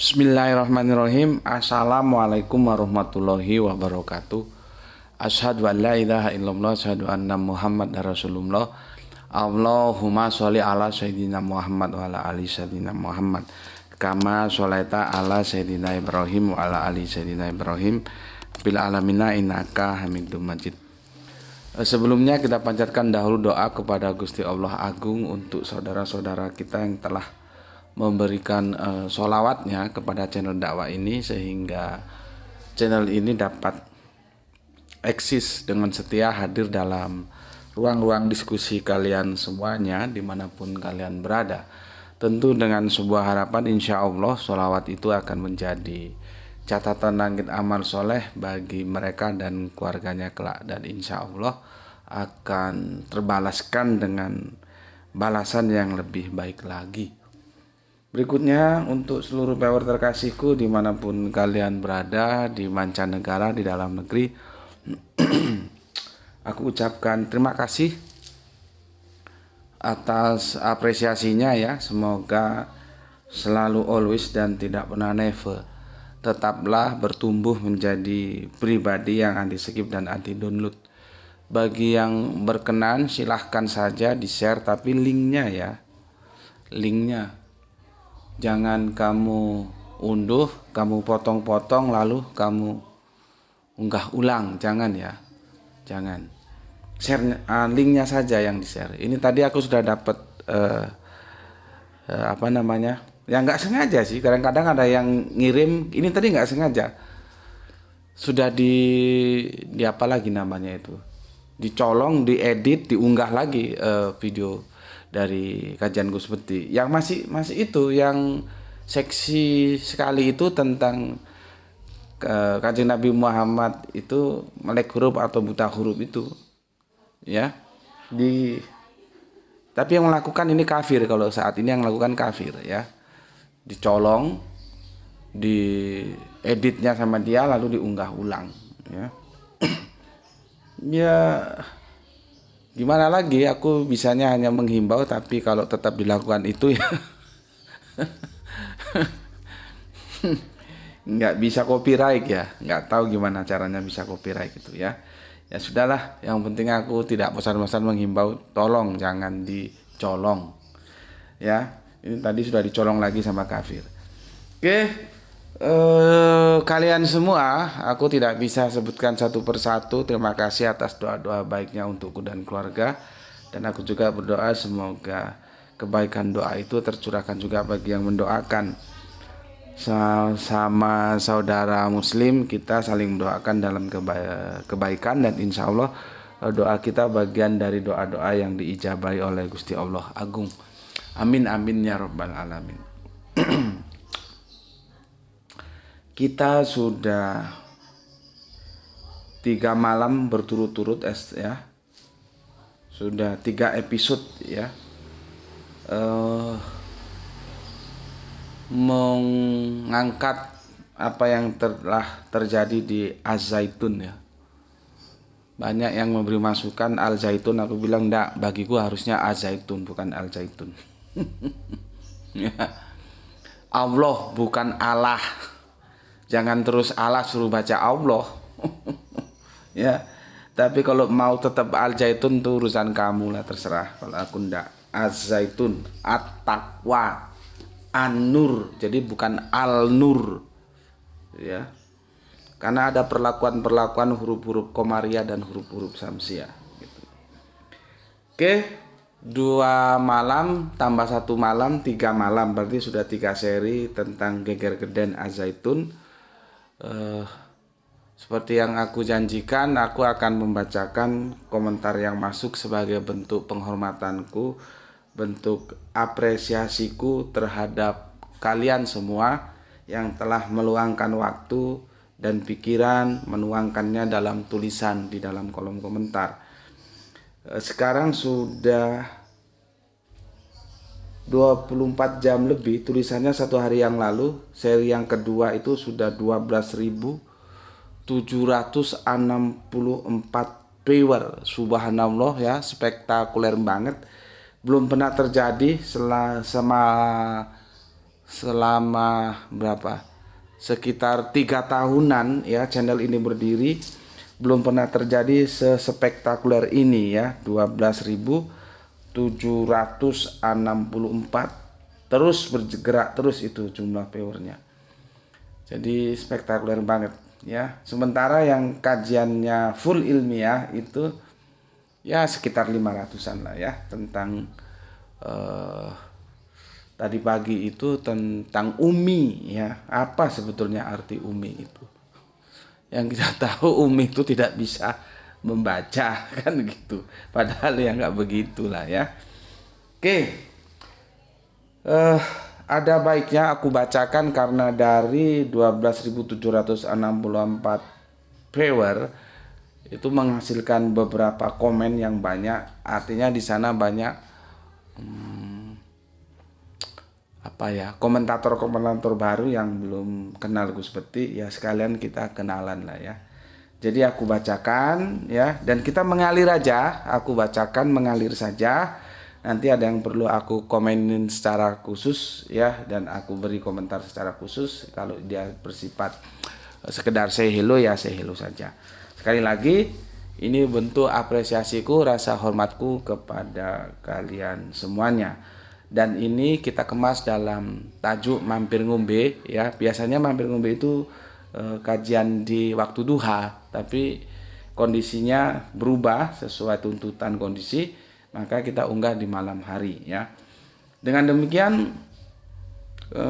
Bismillahirrahmanirrahim. Assalamualaikum warahmatullahi wabarakatuh. Asyhadu an la ilaha illallah, asyhadu anna Muhammad Rasulullah. Allahumma sholli ala sayyidina Muhammad wa ala ali sayyidina Muhammad. Kama sholaita ala sayyidina Ibrahim wa ala ali sayyidina Ibrahim bil alamina innaka Hamidum Majid. Sebelumnya kita panjatkan dahulu doa kepada Gusti Allah Agung untuk saudara-saudara kita yang telah memberikan sholawatnya kepada channel dakwah ini, sehingga channel ini dapat eksis dengan setia hadir dalam ruang-ruang diskusi kalian semuanya dimanapun kalian berada. Tentu dengan sebuah harapan, insya Allah sholawat itu akan menjadi catatan langit amal soleh bagi mereka dan keluarganya kelak, dan insya Allah akan terbalaskan dengan balasan yang lebih baik lagi. Berikutnya untuk seluruh viewer terkasihku dimanapun kalian berada, di mancanegara, di dalam negeri, aku ucapkan terima kasih atas apresiasinya ya. Semoga selalu always dan tidak pernah never tetaplah bertumbuh menjadi pribadi yang anti skip dan anti download. Bagi yang berkenan silahkan saja di share, tapi linknya ya, linknya jangan kamu unduh, kamu potong-potong lalu kamu unggah ulang, jangan ya, jangan. Share linknya saja yang di share. Ini tadi aku sudah dapat ya nggak sengaja sih, kadang-kadang ada yang ngirim ini tadi nggak sengaja, sudah di apa lagi namanya itu, dicolong, diedit, diunggah lagi video dari kajian Gus Beti yang masih itu, yang seksi sekali itu tentang kajian Nabi Muhammad itu melek huruf atau buta huruf itu ya. Tapi yang melakukan ini kafir, kalau saat ini yang melakukan kafir ya, dicolong, di editnya sama dia lalu diunggah ulang ya. Ya gimana lagi, aku bisanya hanya menghimbau, tapi kalau tetap dilakukan itu ya nggak bisa copyright ya, nggak tahu gimana caranya bisa copyright gitu ya. Ya sudahlah, yang penting aku tidak bosan-bosan menghimbau, tolong jangan dicolong ya. Ini tadi sudah dicolong lagi sama kafir. Oke, kalian semua aku tidak bisa sebutkan satu persatu. Terima kasih atas doa-doa baiknya untukku dan keluarga, dan aku juga berdoa semoga kebaikan doa itu tercurahkan juga bagi yang mendoakan. Sama saudara muslim kita saling mendoakan dalam kebaikan, dan insya Allah doa kita bagian dari doa-doa yang diijabahi oleh Gusti Allah Agung. Amin amin ya rabbal alamin. Kita sudah 3 malam berturut-turut ya, sudah 3 episode ya, mengangkat apa yang telah terjadi di Az-Zaitun ya. Banyak yang memberi masukan Al-Zaitun, aku bilang enggak, bagiku harusnya Az-Zaitun bukan Al-Zaitun. Ya. Allah bukan Allah. Jangan terus Allah suruh baca Allah. Ya. Tapi kalau mau tetap Al-Zaitun itu urusan kamu lah, terserah. Kalau aku ndak. Az-Zaitun, At-Taqwa, An-Nur. Jadi bukan Al-Nur. Ya. Karena ada perlakuan-perlakuan huruf-huruf Komariah dan huruf-huruf Samsiah gitu. Oke, 2 malam tambah 1 malam, 3 malam, berarti sudah 3 seri tentang Geger Geden Az-Zaitun. Seperti yang aku janjikan, aku akan membacakan komentar yang masuk sebagai bentuk penghormatanku, bentuk apresiasiku terhadap kalian semua yang telah meluangkan waktu dan pikiran menuangkannya dalam tulisan di dalam kolom komentar. Sekarang sudah 24 jam lebih, tulisannya 1 hari yang lalu. Seri yang kedua itu sudah 12.764 viewer. Subhanallah ya, spektakuler banget. Belum pernah terjadi selama berapa? Sekitar 3 tahunan ya channel ini berdiri, belum pernah terjadi sespektakuler ini ya. 12.764 terus bergerak terus itu jumlah viewernya. Jadi spektakuler banget ya. Sementara yang kajiannya full ilmiah itu ya sekitar 500-an lah ya, tentang tadi pagi itu tentang Umi ya. Apa sebetulnya arti Umi itu? Yang kita tahu Umi itu tidak bisa membaca kan gitu. Padahal ya nggak begitulah ya. Oke. Ada baiknya aku bacakan karena dari 12.764 viewer itu menghasilkan beberapa komen yang banyak. Artinya di sana banyak komentator-komentator baru yang belum kenal Gus Peti ya, sekalian kita kenalan lah ya. Jadi aku bacakan ya, dan kita mengalir aja, aku bacakan mengalir saja. Nanti ada yang perlu aku komenin secara khusus ya, dan aku beri komentar secara khusus. Kalau dia bersifat sekedar say hello ya say hello saja. Sekali lagi, ini bentuk apresiasiku, rasa hormatku kepada kalian semuanya. Dan ini kita kemas dalam tajuk mampir ngombe ya. Biasanya mampir ngombe itu kajian di waktu duha, tapi kondisinya berubah sesuai tuntutan kondisi, maka kita unggah di malam hari ya. Dengan demikian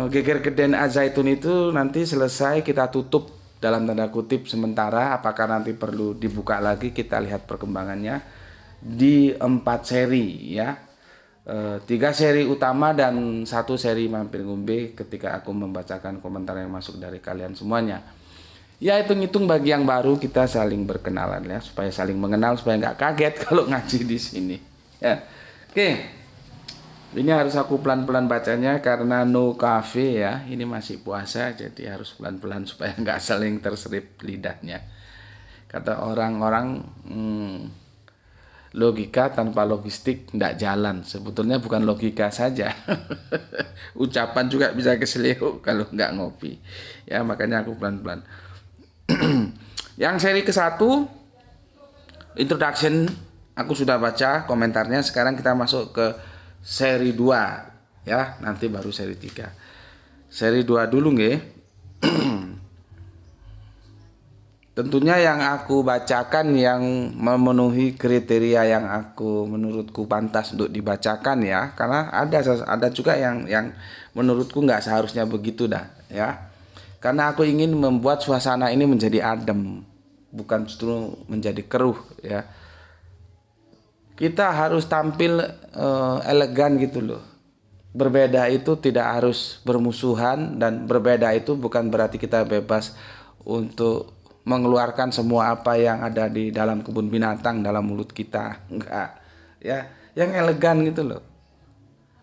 geger geden azaitun itu nanti selesai kita tutup dalam tanda kutip sementara. Apakah nanti perlu dibuka lagi, kita lihat perkembangannya di 4 seri ya. 3 seri utama dan 1 seri mampir ngombe ketika aku membacakan komentar yang masuk dari kalian semuanya. Ya hitung-hitung bagi yang baru kita saling berkenalan ya, supaya saling mengenal, supaya nggak kaget kalau ngaji di sini. Ya. Oke. Ini harus aku pelan-pelan bacanya karena no cafe ya. Ini masih puasa jadi harus pelan-pelan supaya nggak saling terserip lidahnya. Kata orang-orang logika tanpa logistik tidak jalan. Sebetulnya bukan logika saja. Ucapan juga bisa keseleo kalau nggak ngopi. Ya makanya aku pelan-pelan. Yang seri ke-1 introduction aku sudah baca komentarnya. Sekarang kita masuk ke seri 2 ya. Nanti baru seri 3. Seri 2 dulu nggih. Tentunya yang aku bacakan yang memenuhi kriteria yang menurutku pantas untuk dibacakan ya, karena ada juga yang menurutku nggak seharusnya begitu dah ya. Karena aku ingin membuat suasana ini menjadi adem, bukan justru menjadi keruh ya. Kita harus tampil elegan gitu loh. Berbeda itu tidak harus bermusuhan, dan berbeda itu bukan berarti kita bebas untuk mengeluarkan semua apa yang ada di dalam kebun binatang dalam mulut kita. Enggak ya, yang elegan gitu loh.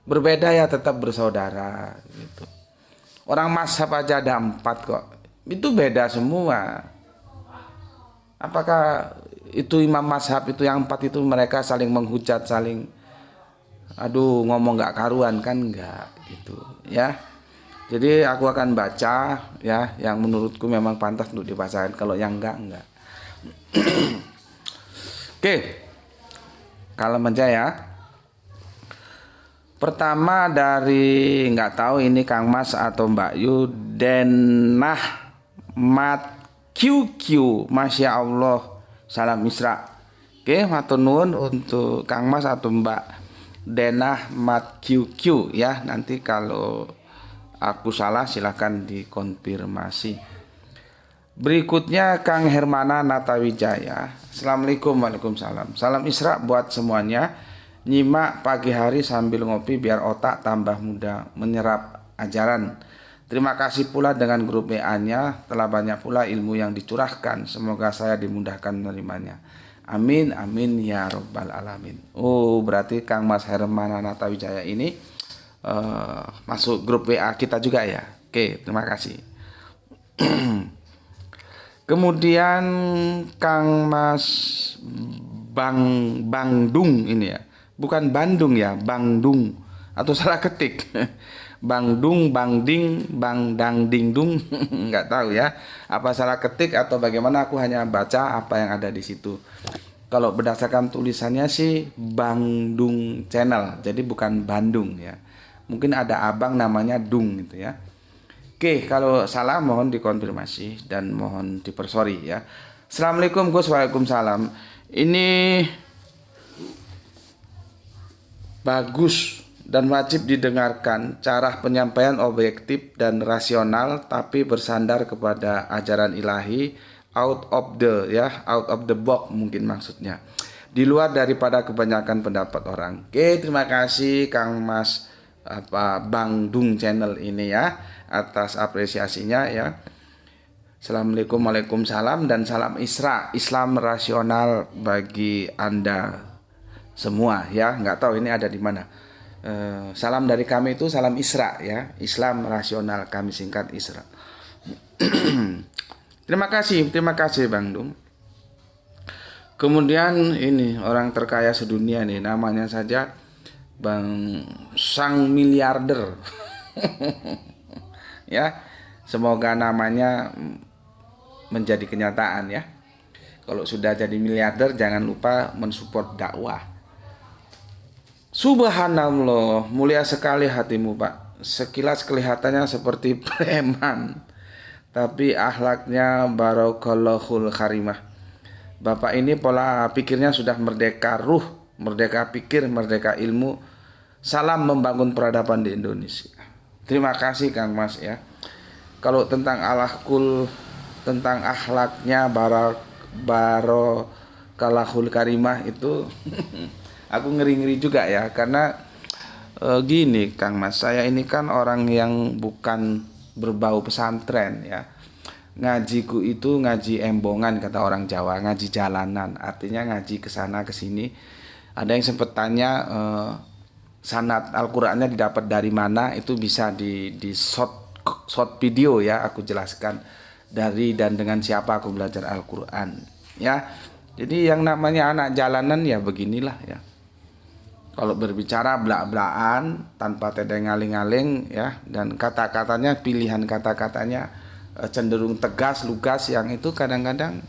Berbeda ya tetap bersaudara gitu. Orang mazhab aja ada 4 kok, itu beda semua. Apakah itu imam mazhab itu yang 4 itu mereka saling menghujat, saling aduh ngomong nggak karuan kan? Enggak gitu ya. Jadi aku akan baca ya yang menurutku memang pantas untuk dibacakan. Kalau yang enggak. Oke. Kalem aja ya. Pertama dari nggak tahu ini Kang Mas atau Mbak Yu, Denah Mat QQ. Masya Allah. Salam Isra. Oke, matur nuwun untuk Kang Mas atau Mbak Denah Mat QQ ya. Nanti kalau aku salah silahkan dikonfirmasi. Berikutnya Kang Hermana Natawijaya. Assalamualaikum. Waalaikumsalam. Salam Isra buat semuanya. Nyimak pagi hari sambil ngopi biar otak tambah mudah menyerap ajaran. Terima kasih pula dengan grup WA-nya, telah banyak pula ilmu yang dicurahkan. Semoga saya dimudahkan menerimanya. Amin amin ya robbal alamin. Oh berarti Kang Mas Hermana Natawijaya ini masuk grup WA kita juga ya. Oke, terima kasih. Kemudian Kang Mas Bangdung ini ya. Bukan Bandung ya, Bangdung. atau salah ketik. Bang Dung, Bang Ding, Bang Dang Ding Dung, nggak tahu ya. Apa salah ketik atau bagaimana? Aku hanya baca apa yang ada di situ. Kalau berdasarkan tulisannya sih Bang Dung Channel, jadi bukan Bandung ya. Mungkin ada abang namanya Dung gitu ya. Oke, kalau salah mohon dikonfirmasi dan mohon dipersori ya. Assalamualaikum Gus, waalaikumsalam. Ini bagus dan wajib didengarkan, cara penyampaian objektif dan rasional tapi bersandar kepada ajaran ilahi, out of the box mungkin maksudnya, di luar daripada kebanyakan pendapat orang. Oke, terima kasih Kang Mas Bang Dung Channel ini ya atas apresiasinya ya. Assalamualaikum, waalaikumsalam, dan salam Islam rasional bagi Anda semua ya. Nggak tahu ini ada di mana. Salam dari kami itu salam Isra ya, Islam rasional, kami singkat Isra. Terima kasih Bang Dung. Kemudian ini orang terkaya sedunia nih, namanya saja Bang Sang Miliarder. Ya, semoga namanya menjadi kenyataan ya. Kalau sudah jadi miliarder jangan lupa mensupport dakwah. Subhanallah, mulia sekali hatimu Pak. Sekilas kelihatannya seperti preman, tapi akhlaknya barokallahul karimah. Bapak ini pola pikirnya sudah merdeka ruh, merdeka pikir, merdeka ilmu. Salam membangun peradaban di Indonesia. Terima kasih Kang Mas ya. Kalau tentang tentang akhlaknya barokallahul karimah itu aku ngeri-ngeri juga ya, karena gini Kang Mas, saya ini kan orang yang bukan berbau pesantren ya. Ngajiku itu ngaji embongan kata orang Jawa, ngaji jalanan, artinya ngaji kesana kesini. Ada yang sempat tanya sanad Al-Qur'annya didapat dari mana, itu bisa di short video ya, aku jelaskan dari dan dengan siapa aku belajar Al-Qur'an ya. Jadi yang namanya anak jalanan ya beginilah ya. Kalau berbicara belak-belakan tanpa tedeng ngaling-ngaling ya, dan kata-katanya, pilihan kata-katanya cenderung tegas, lugas, yang itu kadang-kadang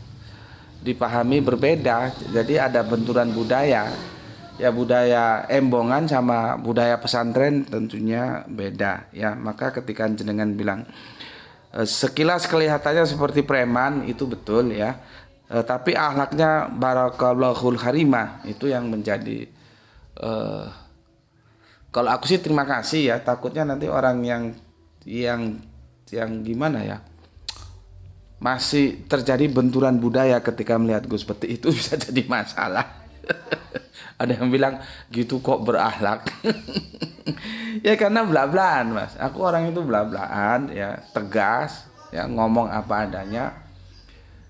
dipahami berbeda. Jadi ada benturan budaya. Ya, budaya embongan sama budaya pesantren tentunya beda ya. Maka ketika jenengan bilang sekilas kelihatannya seperti preman, itu betul ya. Tapi akhlaknya barakallahul karimah, itu yang menjadi kalau aku sih terima kasih ya. Takutnya nanti orang yang gimana ya, masih terjadi benturan budaya ketika melihat Gus seperti itu, bisa jadi masalah. Ada yang bilang gitu kok berakhlak. Ya karena belak-belakan Mas. Aku orang itu belak-belakan ya, tegas ya, ngomong apa adanya.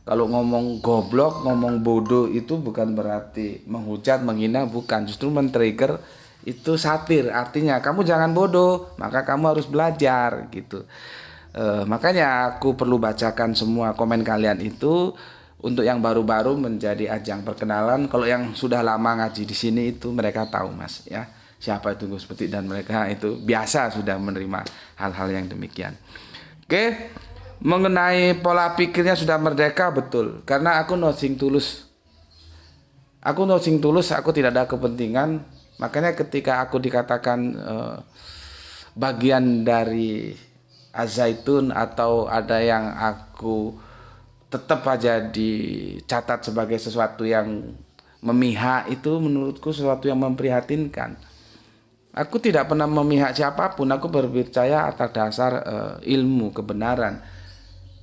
Kalau ngomong goblok, ngomong bodoh itu bukan berarti menghujat, menghina, bukan. Justru men-trigger, itu satir. Artinya kamu jangan bodoh, maka kamu harus belajar gitu. Makanya aku perlu bacakan semua komen kalian itu untuk yang baru-baru menjadi ajang perkenalan. Kalau yang sudah lama ngaji di sini itu mereka tahu Mas ya, siapa itu Gus Peti, dan mereka itu biasa sudah menerima hal-hal yang demikian. Oke. Mengenai pola pikirnya sudah merdeka, betul. Karena aku nothing tulus. Aku tidak ada kepentingan. Makanya ketika aku dikatakan bagian dari Az-Zaitun, atau ada yang aku tetap aja dicatat sebagai sesuatu yang memihak, itu menurutku sesuatu yang memprihatinkan. Aku tidak pernah memihak siapapun. Aku berpercaya atas dasar ilmu kebenaran.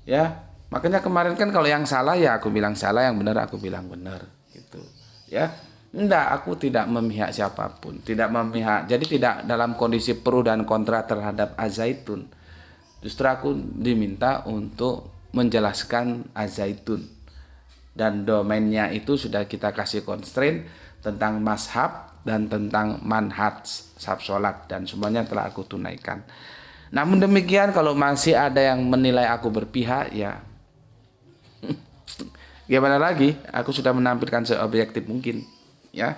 Ya, makanya kemarin kan kalau yang salah ya aku bilang salah, yang benar aku bilang benar gitu. Ya. Enggak, aku tidak memihak siapapun, tidak memihak. Jadi tidak dalam kondisi pro dan kontra terhadap Az-Zaitun. Justru aku diminta untuk menjelaskan Az-Zaitun. Dan domainnya itu sudah kita kasih constraint tentang mazhab dan tentang manhaj sholat, dan semuanya telah aku tunaikan. Namun demikian, kalau masih ada yang menilai aku berpihak, ya gimana lagi? Aku sudah menampilkan seobjektif mungkin, ya.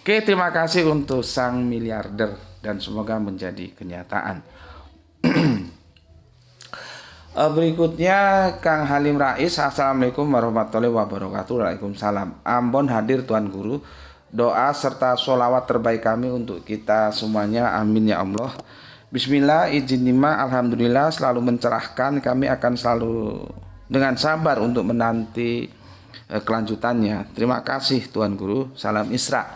Oke, terima kasih untuk Sang Miliarder. dan semoga menjadi kenyataan. Berikutnya Kang Halim Rais, assalamualaikum warahmatullahi wabarakatuh. Waalaikumsalam. Ambon hadir Tuan Guru. Doa serta sholawat terbaik kami untuk kita semuanya, amin ya Allah. Bismillah, izin nima, alhamdulillah selalu mencerahkan. Kami akan selalu dengan sabar untuk menanti kelanjutannya. Terima kasih Tuan Guru. Salam Isra.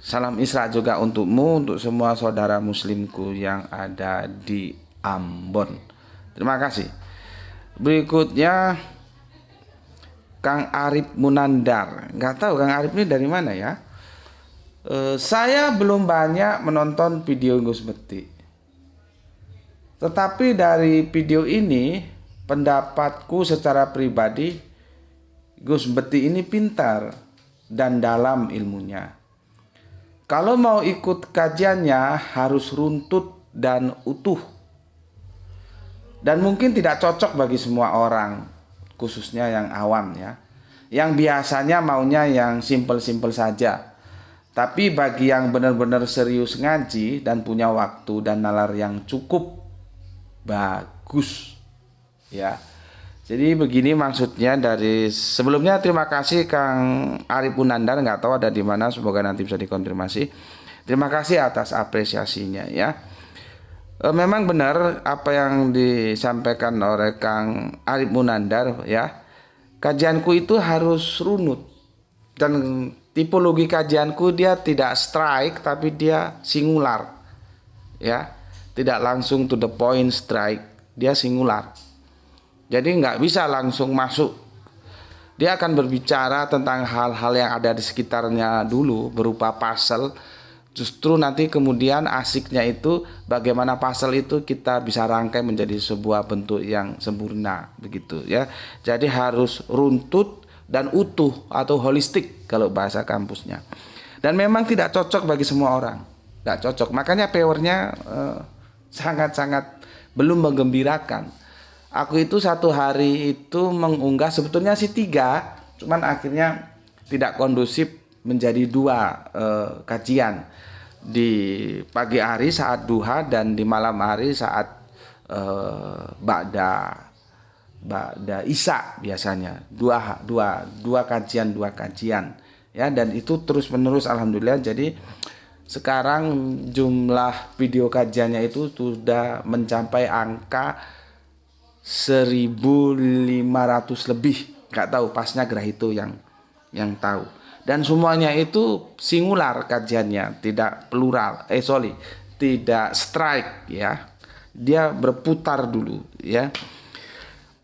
Salam Isra juga untukmu, untuk semua saudara muslimku yang ada di Ambon. Terima kasih. Berikutnya Kang Arif Munandar. Nggak tahu Kang Arif ini dari mana ya. Saya belum banyak menonton video Gus Bekti. Tetapi dari video ini, pendapatku secara pribadi, Gus Bekti ini pintar dan dalam ilmunya. Kalau mau ikut kajiannya harus runtut dan utuh. Dan mungkin tidak cocok bagi semua orang, khususnya yang awam ya. Yang biasanya maunya yang simpel-simpel saja. Tapi bagi yang benar-benar serius ngaji dan punya waktu dan nalar yang cukup, bagus ya. Jadi begini maksudnya. Dari sebelumnya terima kasih Kang Arif Munandar, nggak tahu ada di mana, semoga nanti bisa dikonfirmasi. Terima kasih atas apresiasinya ya. Memang benar apa yang disampaikan oleh Kang Arif Munandar ya. Kajianku itu harus runut, dan tipologi kajianku dia tidak strike tapi dia singular ya. Tidak langsung to the point strike, dia singular. Jadi nggak bisa langsung masuk. Dia akan berbicara tentang hal-hal yang ada di sekitarnya dulu berupa puzzle. Justru nanti kemudian asiknya itu bagaimana puzzle itu kita bisa rangkai menjadi sebuah bentuk yang sempurna begitu ya. Jadi harus runtut dan utuh atau holistik kalau bahasa kampusnya. Dan memang tidak cocok bagi semua orang. Tidak cocok. Makanya powernya sangat-sangat belum menggembirakan. Aku itu satu hari itu mengunggah sebetulnya sih 3, cuman akhirnya tidak kondusif menjadi 2 kajian. Di pagi hari saat duha dan di malam hari saat ba'da isya biasanya. Dua kajian ya, dan itu terus menerus alhamdulillah. Jadi sekarang jumlah video kajiannya itu sudah mencapai angka 1.500 lebih. Nggak tahu pasnya Gerah itu yang tahu. Dan semuanya itu singular kajiannya, tidak plural, tidak strike ya. Dia berputar dulu ya.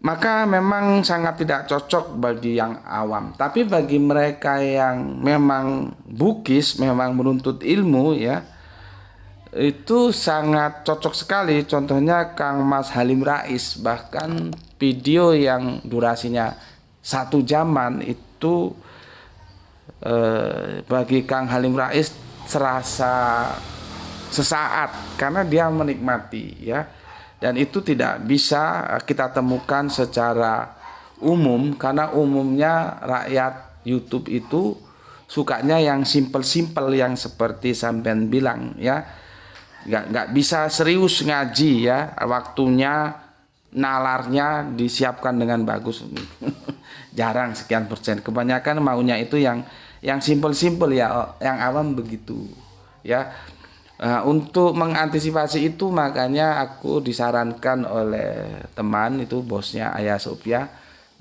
Maka memang sangat tidak cocok bagi yang awam. Tapi bagi mereka yang memang bukis, memang menuntut ilmu ya, itu sangat cocok sekali. Contohnya Kang Mas Halim Rais, bahkan video yang durasinya 1 jaman itu bagi Kang Halim Rais serasa sesaat karena dia menikmati ya. Dan itu tidak bisa kita temukan secara umum, karena umumnya rakyat YouTube itu sukanya yang simpel-simpel, yang seperti sampean bilang ya. Nggak bisa serius ngaji ya, waktunya nalarnya disiapkan dengan bagus. Jarang sekian persen. Kebanyakan maunya itu yang simpel-simpel ya, yang awam begitu ya. Untuk mengantisipasi itu makanya aku disarankan oleh teman itu, bosnya Ayah Sophia.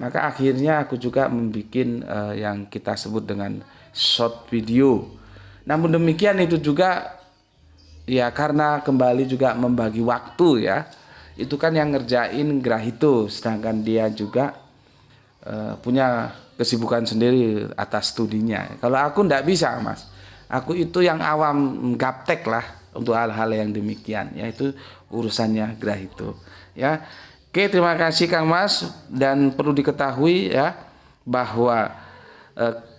Maka akhirnya aku juga membuat yang kita sebut dengan short video. Namun demikian itu juga ya karena kembali juga membagi waktu ya. Itu kan yang ngerjain Gerah itu, sedangkan dia juga punya kesibukan sendiri atas studinya. Kalau aku ndak bisa Mas, aku itu yang awam, gaptek lah untuk hal-hal yang demikian, yaitu urusannya Gerah itu ya. Oke, terima kasih Kang Mas. Dan perlu diketahui ya bahwa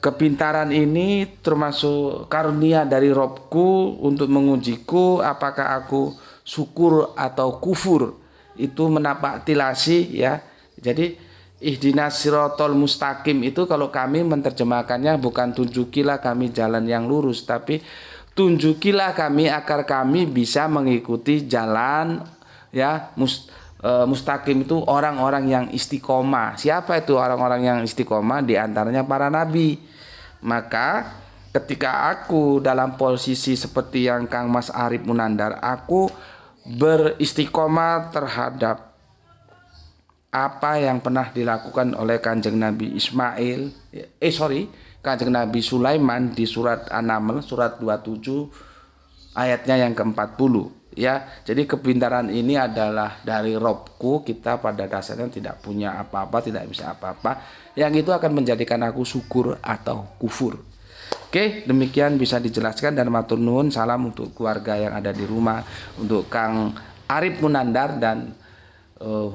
kepintaran ini termasuk karunia dari Robku untuk mengujiku apakah aku syukur atau kufur. Itu menapak tilasi ya. Jadi ihdinas sirotol mustaqim itu kalau kami menerjemahkannya bukan tunjukilah kami jalan yang lurus, tapi tunjukilah kami agar kami bisa mengikuti jalan ya mustaqim itu orang-orang yang istiqomah. Siapa itu orang-orang yang istiqomah? Di antaranya para nabi. Maka ketika aku dalam posisi seperti yang Kang Mas Arif Munandar, aku beristiqomah terhadap apa yang pernah dilakukan oleh Kanjeng Nabi Kanjeng Nabi Sulaiman di surat An-Naml surat 27 ayatnya yang ke-40 ya. Jadi kepintaran ini adalah dari Robku, kita pada dasarnya tidak punya apa-apa, tidak bisa apa-apa, yang itu akan menjadikan aku syukur atau kufur. Oke, demikian bisa dijelaskan, dan matur nuwun, salam untuk keluarga yang ada di rumah, untuk Kang Arif Munandar, dan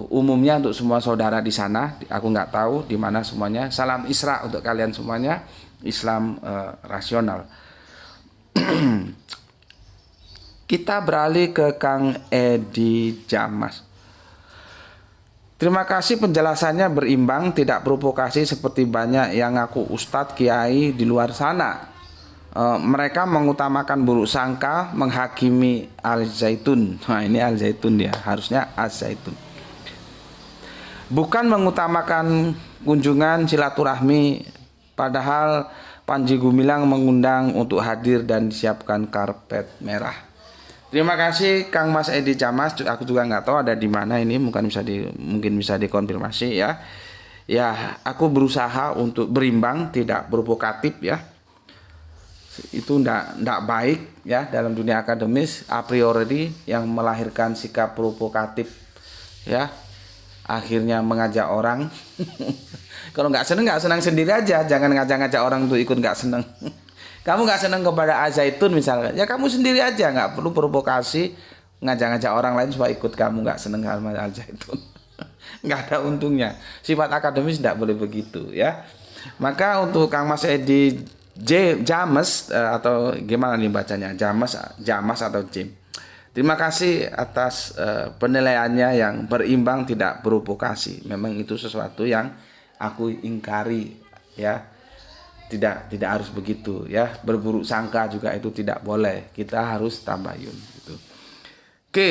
umumnya untuk semua saudara di sana. Aku nggak tahu di mana semuanya. Salam Isra untuk kalian semuanya, Islam rasional. Kita beralih ke Kang Edi Jamas. Terima kasih, penjelasannya berimbang, tidak provokasi seperti banyak yang ngaku ustadz kiai di luar sana. Mereka mengutamakan buruk sangka, menghakimi Al-Zaitun. Nah, ini Al-Zaitun ya, harusnya Al-Zaitun. Bukan mengutamakan kunjungan silaturahmi, padahal Panji Gumilang mengundang untuk hadir dan disiapkan karpet merah. Terima kasih Kang Mas Edi Jamas. Aku juga nggak tahu ada di mana ini, mungkin bisa dikonfirmasi ya. Ya, aku berusaha untuk berimbang, tidak provokatif ya. Itu ndak baik ya dalam dunia akademis, a priori yang melahirkan sikap provokatif ya. Akhirnya mengajak orang. Kalau nggak senang sendiri aja, jangan ngajak-ngajak orang untuk ikut nggak senang. Kamu nggak senang kepada Al-Zaitun misalnya, ya kamu sendiri aja, nggak perlu provokasi ngajak-ngajak orang lain supaya ikut kamu nggak senang sama Al-Zaitun. Nggak ada untungnya. Sifat akademis tidak boleh begitu ya. Maka untuk Kang Mas Edi James atau gimana nih bacanya, Jamas atau Jim, terima kasih atas penilaiannya yang berimbang, tidak provokasi. Memang itu sesuatu yang aku ingkari ya. Tidak harus begitu ya. Berburuk sangka juga itu tidak boleh. Kita harus tabayun gitu. Oke,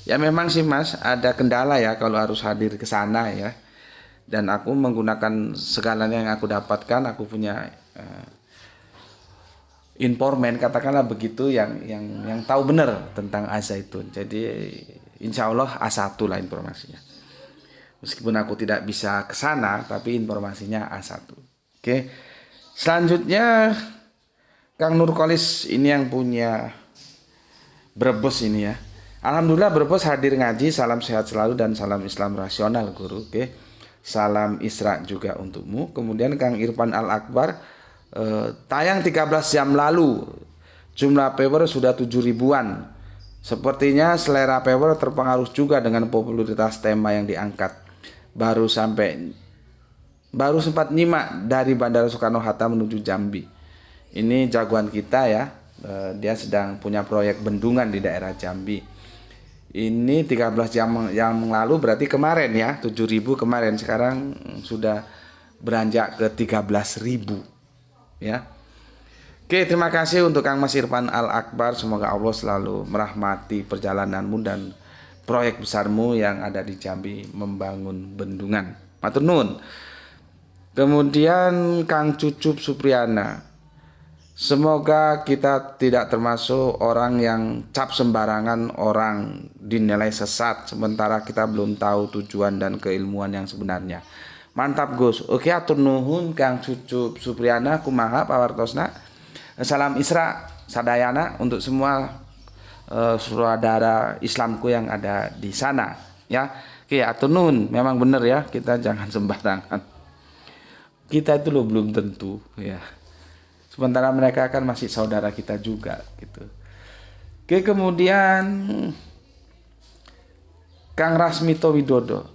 ya memang sih Mas ada kendala ya kalau harus hadir ke sana ya. Dan aku menggunakan segalanya yang aku dapatkan. Aku punya informan, katakanlah begitu, yang tahu benar tentang Al-Zaitun. Jadi insya Allah A1 lah informasinya. Meskipun aku tidak bisa ke sana, tapi informasinya A1. Oke, selanjutnya Kang Nurkolis ini yang punya Brebes ini ya. Alhamdulillah Brebes hadir ngaji, salam sehat selalu dan salam Islam rasional guru. Oke, salam Isra juga untukmu. Kemudian Kang Irfan Al-Akbar, tayang 13 jam lalu, jumlah viewer sudah 7 ribuan. Sepertinya selera viewer terpengaruh juga dengan popularitas tema yang diangkat. Baru sempat nyimak dari Bandara Soekarno-Hatta menuju Jambi. Ini jagoan kita ya. Dia sedang punya proyek bendungan di daerah Jambi. Ini 13 jam yang lalu, berarti kemarin ya, 7.000 kemarin. Sekarang sudah beranjak ke 13.000 ya. Oke, terima kasih untuk Kang Mas Irfan Al-Akbar. Semoga Allah selalu merahmati perjalananmu dan proyek besarmu yang ada di Jambi membangun bendungan. Matur nuwun. Kemudian Kang Cucup Supriyana, semoga kita tidak termasuk orang yang cap sembarangan orang dinilai sesat sementara kita belum tahu tujuan dan keilmuan yang sebenarnya. Mantap Gus. Oke, atur nuhun Kang Cucup Supriyana, kumaha pawartosna. Salam Isra sadayana untuk semua saudara Islamku yang ada di sana ya. Oke, atur nuhun, memang benar ya, kita jangan sembarangan. Kita itu loh belum tentu ya. Sementara mereka kan masih saudara kita juga gitu. Oke, kemudian Kang Rasmito Widodo.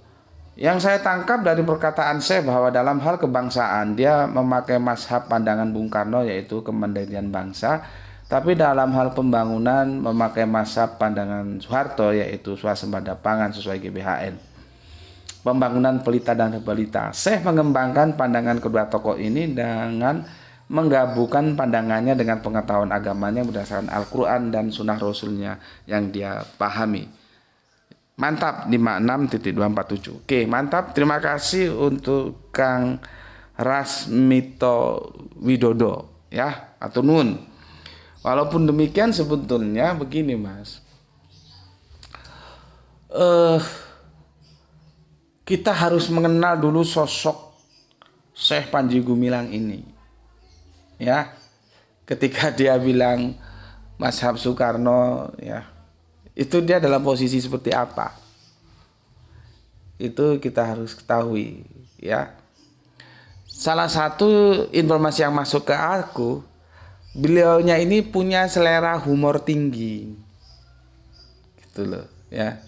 Yang saya tangkap dari perkataan saya bahwa dalam hal kebangsaan dia memakai mazhab pandangan Bung Karno yaitu kemandirian bangsa, tapi dalam hal pembangunan memakai mazhab pandangan Soeharto yaitu swasembada pangan sesuai GBHN. Pembangunan pelita dan balita. Saya mengembangkan pandangan kedua tokoh ini dengan menggabungkan pandangannya dengan pengetahuan agamanya berdasarkan Al-Quran dan Sunnah Rasulnya yang dia pahami. Mantap, 56.247. Oke, mantap. Terima kasih untuk Kang Rasmito Widodo ya, atau Nun. Walaupun demikian sebetulnya begini Mas, kita harus mengenal dulu sosok Syekh Panji Gumilang ini ya. Ketika dia bilang mazhab Soekarno ya, itu dia dalam posisi seperti apa, itu kita harus ketahui ya. Salah satu informasi yang masuk ke aku, beliaunya ini punya selera humor tinggi gitu loh ya.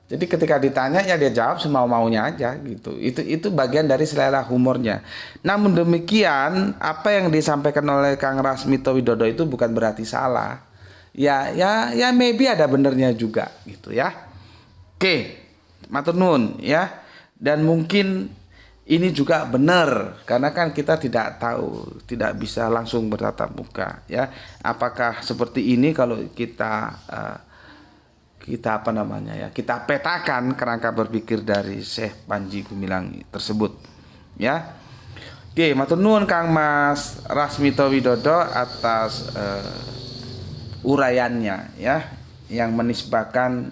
Jadi ketika ditanya ya dia jawab semau-maunya aja gitu. Itu bagian dari selera humornya. Namun demikian, apa yang disampaikan oleh Kang Rasmito Widodo itu bukan berarti salah. Ya maybe ada benernya juga gitu ya. Oke, matur nuwun ya. Dan mungkin ini juga benar karena kan kita tidak tahu, tidak bisa langsung bertatap muka ya. Apakah seperti ini kalau kita kita petakan kerangka berpikir dari Syekh Panji Gumilang tersebut ya. Oke, matur nuwun Kang Mas Rasmito Widodo atas uraiannya ya, yang menisbahkan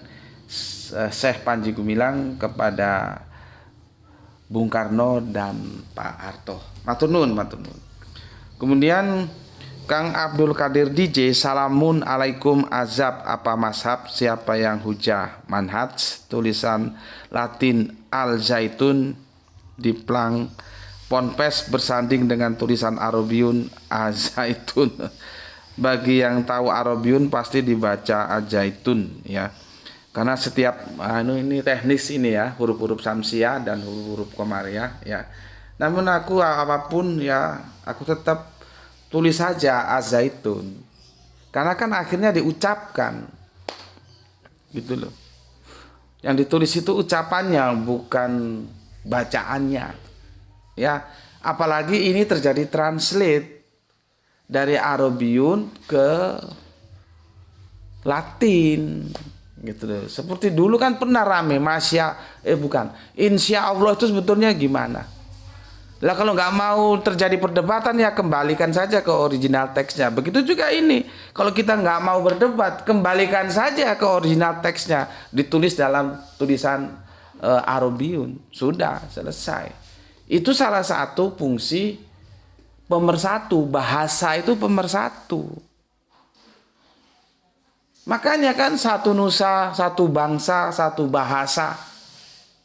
Syekh Panji Gumilang kepada Bung Karno dan Pak Harto. Matur nuwun, matur nuwun. Kemudian Kang Abdul Qadir DJ, salamun alaikum, azab apa mazhab, siapa yang hujah manhaj, tulisan Latin Al Zaitun di plang Ponpes bersanding dengan tulisan Arabiun Azaitun. Bagi yang tahu Arabiun pasti dibaca Azaitun ya. Karena setiap ini teknis ini ya, huruf-huruf samsiah dan huruf-huruf komariah ya. Namun aku apapun ya, aku tetap tulis saja Azaitun. Karena kan akhirnya diucapkan. Gitu loh. Yang ditulis itu ucapannya bukan bacaannya. Ya, apalagi ini terjadi translate dari Arabiun ke Latin. Gitu loh. Seperti dulu kan pernah rame insya Allah itu sebetulnya gimana? Lah kalau nggak mau terjadi perdebatan ya kembalikan saja ke original teksnya. Begitu juga ini. Kalau kita nggak mau berdebat, kembalikan saja ke original teksnya. Ditulis dalam tulisan Arabiun. Sudah selesai. Itu salah satu fungsi pemersatu. Bahasa itu pemersatu. Makanya kan satu nusa, satu bangsa, satu bahasa.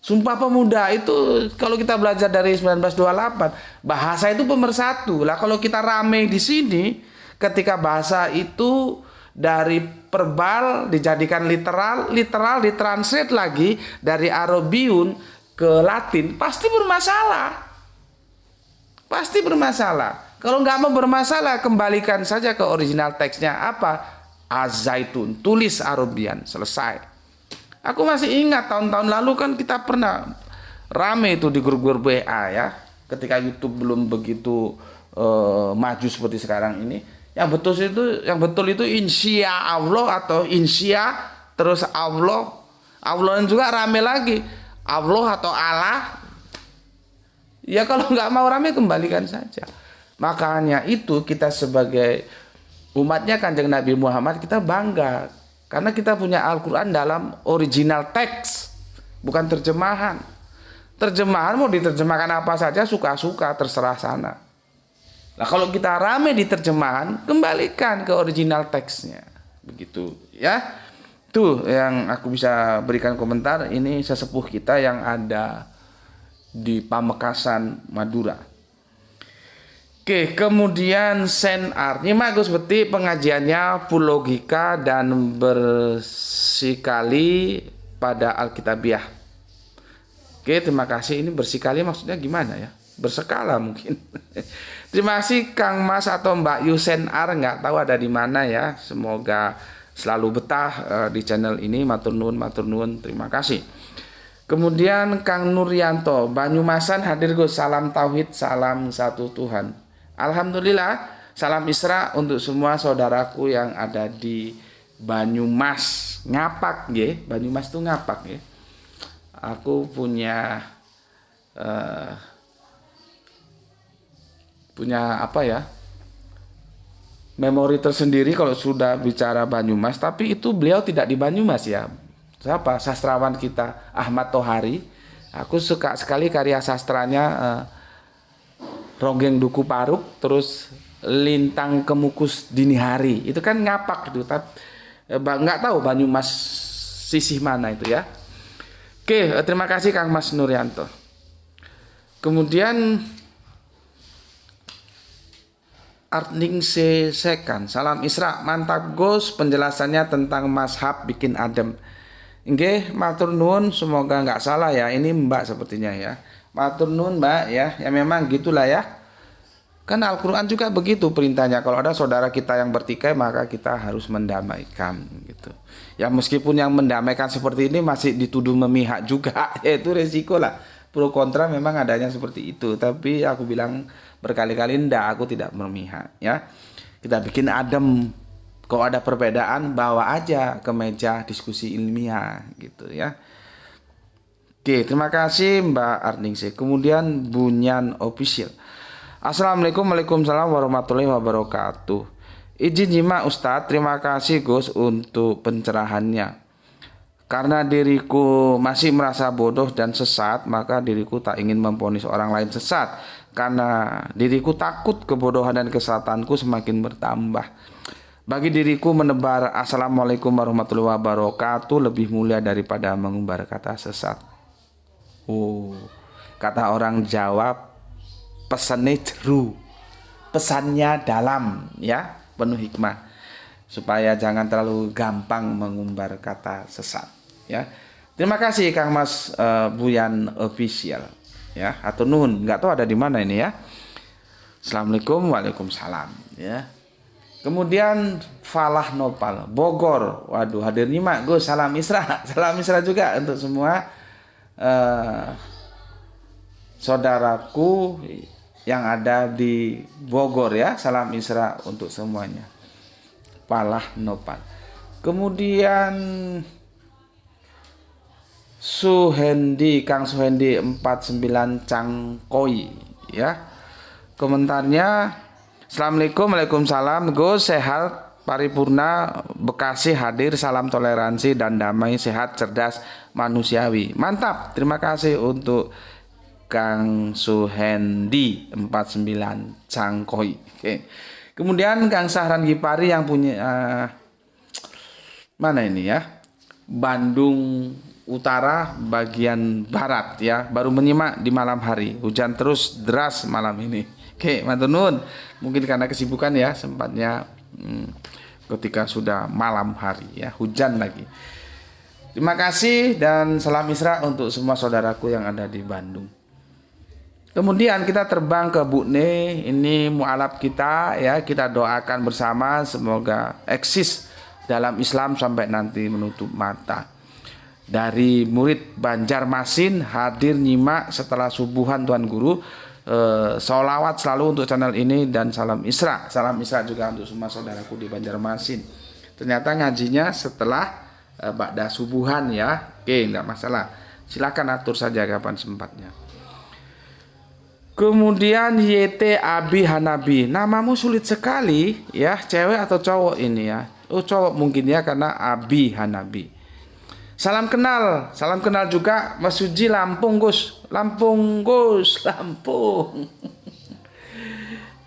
Sumpah Pemuda itu kalau kita belajar dari 1928, bahasa itu pemersatu. Lah kalau kita rame di sini, ketika bahasa itu dari verbal dijadikan literal ditranslate lagi dari Arabiun ke Latin, pasti bermasalah. Pasti bermasalah. Kalau nggak mau bermasalah, kembalikan saja ke original teksnya apa? Azaitun, tulis Arabian, selesai. Aku masih ingat tahun-tahun lalu kan kita pernah rame itu di grup-grup WA ya. Ketika YouTube belum begitu maju seperti sekarang ini. Yang betul itu insya Allah atau insya terus Allah. Allah juga rame lagi. Allah atau Allah. Ya kalau nggak mau rame kembalikan saja. Makanya itu kita sebagai umatnya Kanjeng Nabi Muhammad kita bangga. Karena kita punya Al-Quran dalam original teks, bukan terjemahan. Terjemahan mau diterjemahkan apa saja suka-suka, terserah sana. Nah kalau kita rame di terjemahan, kembalikan ke original teksnya. Begitu ya. Tuh yang aku bisa berikan komentar. Ini sesepuh kita yang ada di Pamekasan, Madura. Oke, kemudian Senar. Nyimak Gus Beti pengajiannya full logika dan bersikali pada Alkitabiah. Oke, terima kasih. Ini bersikali maksudnya gimana ya? Bersekala mungkin. Terima kasih Kang Mas atau Mbak Yusenar, nggak tahu ada di mana ya. Semoga selalu betah di channel ini. Matur nuwun, terima kasih. Kemudian Kang Nuryanto, Banyumasan hadir Gus, salam tauhid, salam satu Tuhan. Alhamdulillah, salam Isra untuk semua saudaraku yang ada di Banyumas, Ngapak nggih. Banyumas tuh Ngapak nggih. Aku eh, punya apa ya? Memori tersendiri kalau sudah bicara Banyumas, tapi itu beliau tidak di Banyumas ya. Siapa? Sastrawan kita Ahmad Tohari. Aku suka sekali karya sastranya, Ronggeng Duku Paruk, terus Lintang Kemukus Dini Hari. Itu kan Ngapak itu, tapi nggak tahu Banyumas sisih mana itu ya. Oke, terima kasih Kang Mas Nuryanto. Kemudian Artningse Sekan, salam Isra, mantap Gus penjelasannya tentang mazhab bikin adem. Nggih, matur nuwun, semoga nggak salah ya. Ini Mbak sepertinya ya. Matur nuwun Mbak ya. Ya memang gitulah ya. Kan Al-Qur'an juga begitu perintahnya. Kalau ada saudara kita yang bertikai, maka kita harus mendamaikan gitu. Ya meskipun yang mendamaikan seperti ini masih dituduh memihak juga, ya itu resiko lah. Pro kontra memang adanya seperti itu. Tapi aku bilang berkali-kali ndak, aku tidak memihak ya. Kita bikin adem. Kalau ada perbedaan bawa aja ke meja diskusi ilmiah gitu ya. Oke, terima kasih Mbak Arningse. Kemudian Bunyan Official. Assalamualaikum, waalaikumsalam warahmatullahi wabarakatuh. Izin nyimak Ustadz, terima kasih Gus untuk pencerahannya. Karena diriku masih merasa bodoh dan sesat, maka diriku tak ingin memvonis orang lain sesat. Karena diriku takut kebodohan dan kesesatanku semakin bertambah. Bagi diriku menebar Assalamualaikum warahmatullahi wabarakatuh lebih mulia daripada mengumbar kata sesat. Kata orang Jawa, pesannya jeru, pesannya dalam ya, penuh hikmah, supaya jangan terlalu gampang mengumbar kata sesat ya. Terima kasih Kang Mas Buyan Official ya, atau nun, nggak tahu ada di mana ini ya. Assalamualaikum, waalaikumsalam ya. Kemudian Falah Nopal Bogor, waduh hadir nyimak Gus, salam Isra. Salam Isra juga untuk semua saudaraku yang ada di Bogor ya. Salam Isra untuk semuanya. Falah Nopal. Kemudian Suhendi, Kang Suhendi 49 Cangkoi ya. Komentarnya, Assalamualaikum, waalaikumsalam Gus, sehat paripurna, Bekasi hadir, salam toleransi dan damai, sehat, cerdas, manusiawi. Mantap, terima kasih untuk Kang Suhendi 49 Cangkoi. Oke. Kemudian Kang Sahran Gipari yang punya mana ini ya, Bandung Utara bagian barat ya, baru menyimak di malam hari, hujan terus deras malam ini. Oke, matur nuwun. Mungkin karena kesibukan ya, sempatnya ketika sudah malam hari ya, hujan lagi. Terima kasih dan salam Isra untuk semua saudaraku yang ada di Bandung. Kemudian kita terbang ke Bukne, ini mualaf kita ya, kita doakan bersama semoga eksis dalam Islam sampai nanti menutup mata. Dari murid Banjarmasin hadir nyimak setelah subuhan Tuan Guru. Sholawat selalu untuk channel ini dan salam Isra. Salam Isra juga untuk semua saudaraku di Banjarmasin. Ternyata ngajinya setelah ba'da subuhan ya. Oke, enggak masalah. Silakan atur saja kapan sempatnya. Kemudian YT Abi Hanabi, namamu sulit sekali ya, cewek atau cowok ini ya? Oh cowok mungkin ya, karena Abi Hanabi. Salam kenal juga Mas Suji Lampung Gus, Lampung.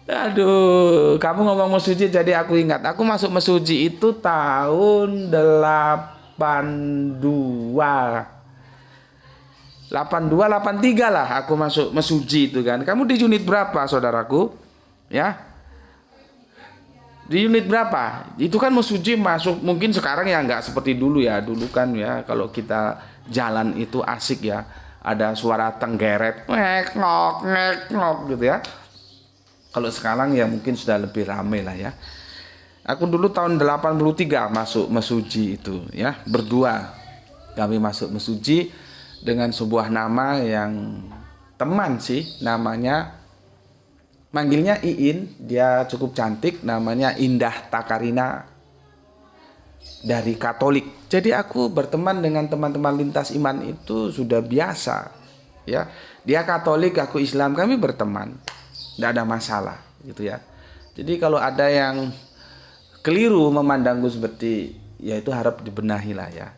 Aduh, kamu ngomong Mas Suji jadi aku ingat, aku masuk Mas Suji itu tahun 83 lah aku masuk Mas Suji itu kan. Kamu di unit berapa saudaraku? Ya. Di unit berapa? Itu kan Musuji masuk, mungkin sekarang ya nggak seperti dulu ya. Dulu kan ya kalau kita jalan itu asik ya. Ada suara tenggeret, ngek-ngok gitu ya. Kalau sekarang ya mungkin sudah lebih ramai lah ya. Aku dulu tahun 83 masuk Mesuji itu ya. Berdua kami masuk Mesuji dengan sebuah nama yang teman sih. Namanya manggilnya Iin, dia cukup cantik, namanya Indah Takarina dari Katolik. Jadi aku berteman dengan teman-teman lintas iman itu sudah biasa, ya. Dia Katolik, aku Islam, kami berteman, tidak ada masalah, gitu ya. Jadi kalau ada yang keliru memandangku seperti, ya itu harap dibenahi lah ya.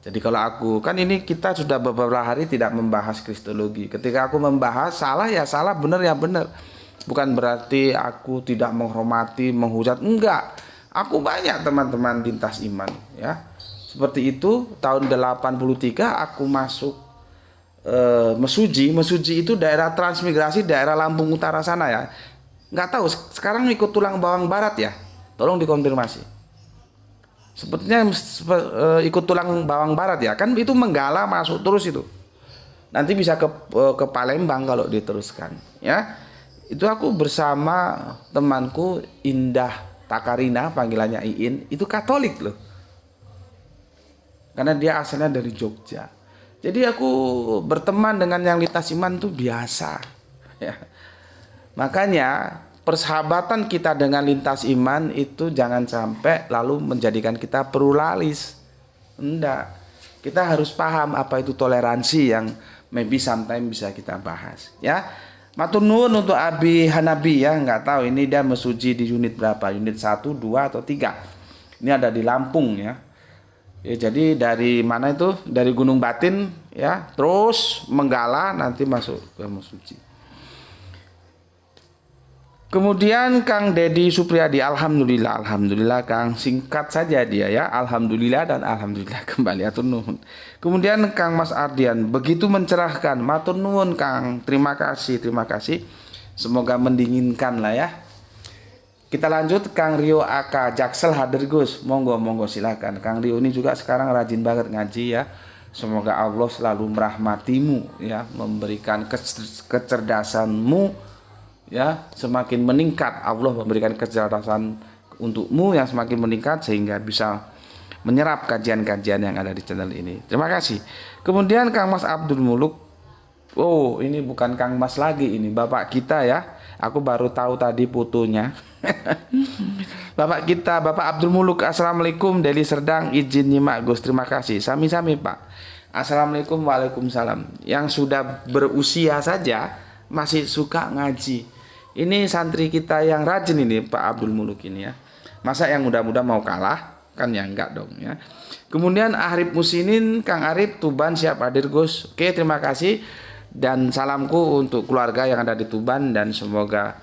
Jadi kalau aku, kan ini kita sudah beberapa hari tidak membahas kristologi. Ketika aku membahas, salah ya salah, benar ya benar. Bukan berarti aku tidak menghormati, menghujat, enggak. Aku banyak teman-teman lintas iman ya. Seperti itu, tahun 83 aku masuk Mesuji. Mesuji itu daerah transmigrasi, daerah Lampung Utara sana ya. Enggak tahu, sekarang ikut tulang bawang barat ya. Tolong dikonfirmasi. Sepertinya ikut tulang bawang barat ya, kan itu Menggala masuk terus itu. Nanti bisa ke Palembang kalau diteruskan ya. Itu aku bersama temanku Indah Takarina, panggilannya Iin, itu Katolik loh. Karena dia asalnya dari Jogja. Jadi aku berteman dengan yang lintas iman tuh biasa ya. Makanya persahabatan kita dengan lintas iman itu jangan sampai lalu menjadikan kita pluralis. Enggak. Kita harus paham apa itu toleransi yang maybe sometimes bisa kita bahas ya. Matur nuwun untuk Abi Hanabi ya, nggak tahu ini dia mesuji di unit berapa, unit 1, 2 atau 3. Ini ada di Lampung ya. Ya, jadi dari mana itu? Dari Gunung Batin ya, terus Menggala nanti masuk ke Mesuji. Kemudian Kang Dedi Supriyadi, alhamdulillah Kang, singkat saja dia ya, alhamdulillah dan alhamdulillah kembali, atur nuhun. Kemudian Kang Mas Ardian, begitu mencerahkan, matur nuhun Kang, terima kasih, semoga mendinginkan lah ya. Kita lanjut, Kang Rio Aka Jaksel hadir Gus, monggo silakan. Kang Rio ini juga sekarang rajin banget ngaji ya. Semoga Allah selalu merahmatimu ya, memberikan kecerdasanmu ya semakin meningkat, Allah memberikan kecerdasan untukmu yang semakin meningkat sehingga bisa menyerap kajian-kajian yang ada di channel ini. Terima kasih. Kemudian Kang Mas Abdul Muluk, oh ini bukan Kang Mas lagi, ini bapak kita ya. Aku baru tahu tadi fotonya. Bapak kita, Bapak Abdul Muluk, assalamualaikum, Deli Serdang, izin nyimak Gus, terima kasih. Sami-sami Pak. Assalamualaikum, waalaikumsalam. Yang sudah berusia saja masih suka ngaji. Ini santri kita yang rajin ini Pak Abdul Muluk ini ya. Masa yang muda-muda mau kalah? Kan ya enggak dong ya. Kemudian Arif Musinin, Kang Arif Tuban siap hadir Gus. Oke, terima kasih. Dan salamku untuk keluarga yang ada di Tuban dan semoga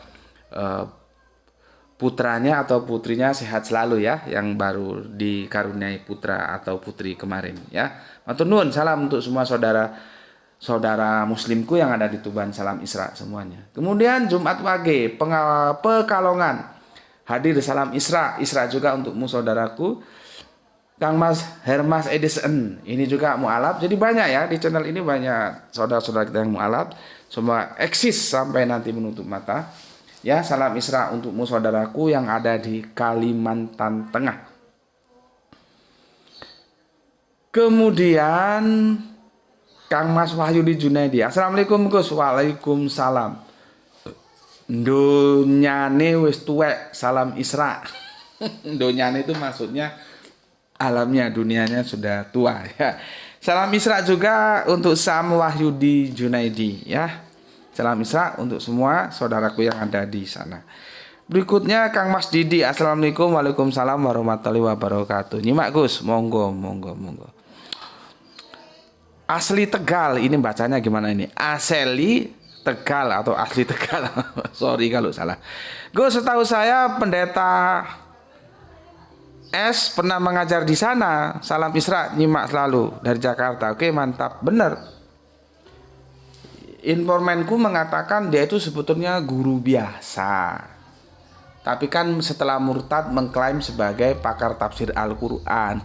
putranya atau putrinya sehat selalu ya, yang baru dikaruniai putra atau putri kemarin ya. Matur nuwun, salam untuk semua saudara muslimku yang ada di Tuban, salam Isra semuanya. Kemudian Jumat Wage Pekalongan hadir, salam Isra juga untukmu saudaraku. Kang Mas Hermas Edison ini juga mualaf. Jadi banyak ya di channel ini, banyak saudara-saudara kita yang mualaf. Semua eksis sampai nanti menutup mata. Ya, salam Isra untukmu saudaraku yang ada di Kalimantan Tengah. Kemudian Kang Mas Wahyudi Junaidi, assalamualaikum Gus. Waalaikumsalam. Donyane wis tuwek, salam Isra. Donyane itu maksudnya alamnya, dunianya sudah tua ya. Salam Isra juga untuk Sam Wahyudi Junaidi ya. Salam Isra untuk semua saudaraku yang ada di sana. Berikutnya Kang Mas Didi, assalamualaikum, waalaikumsalam warahmatullahi wabarakatuh. Nyimak Gus, monggo. Asli Tegal, ini bacanya gimana ini? Asli Tegal atau asli Tegal? Sorry kalau salah. Gus, setahu saya pendeta S pernah mengajar di sana. Salam Isra, nyimak selalu dari Jakarta. Oke, mantap, bener. Informanku mengatakan dia itu sebetulnya guru biasa. Tapi kan setelah murtad mengklaim sebagai pakar tafsir Al-Qur'an.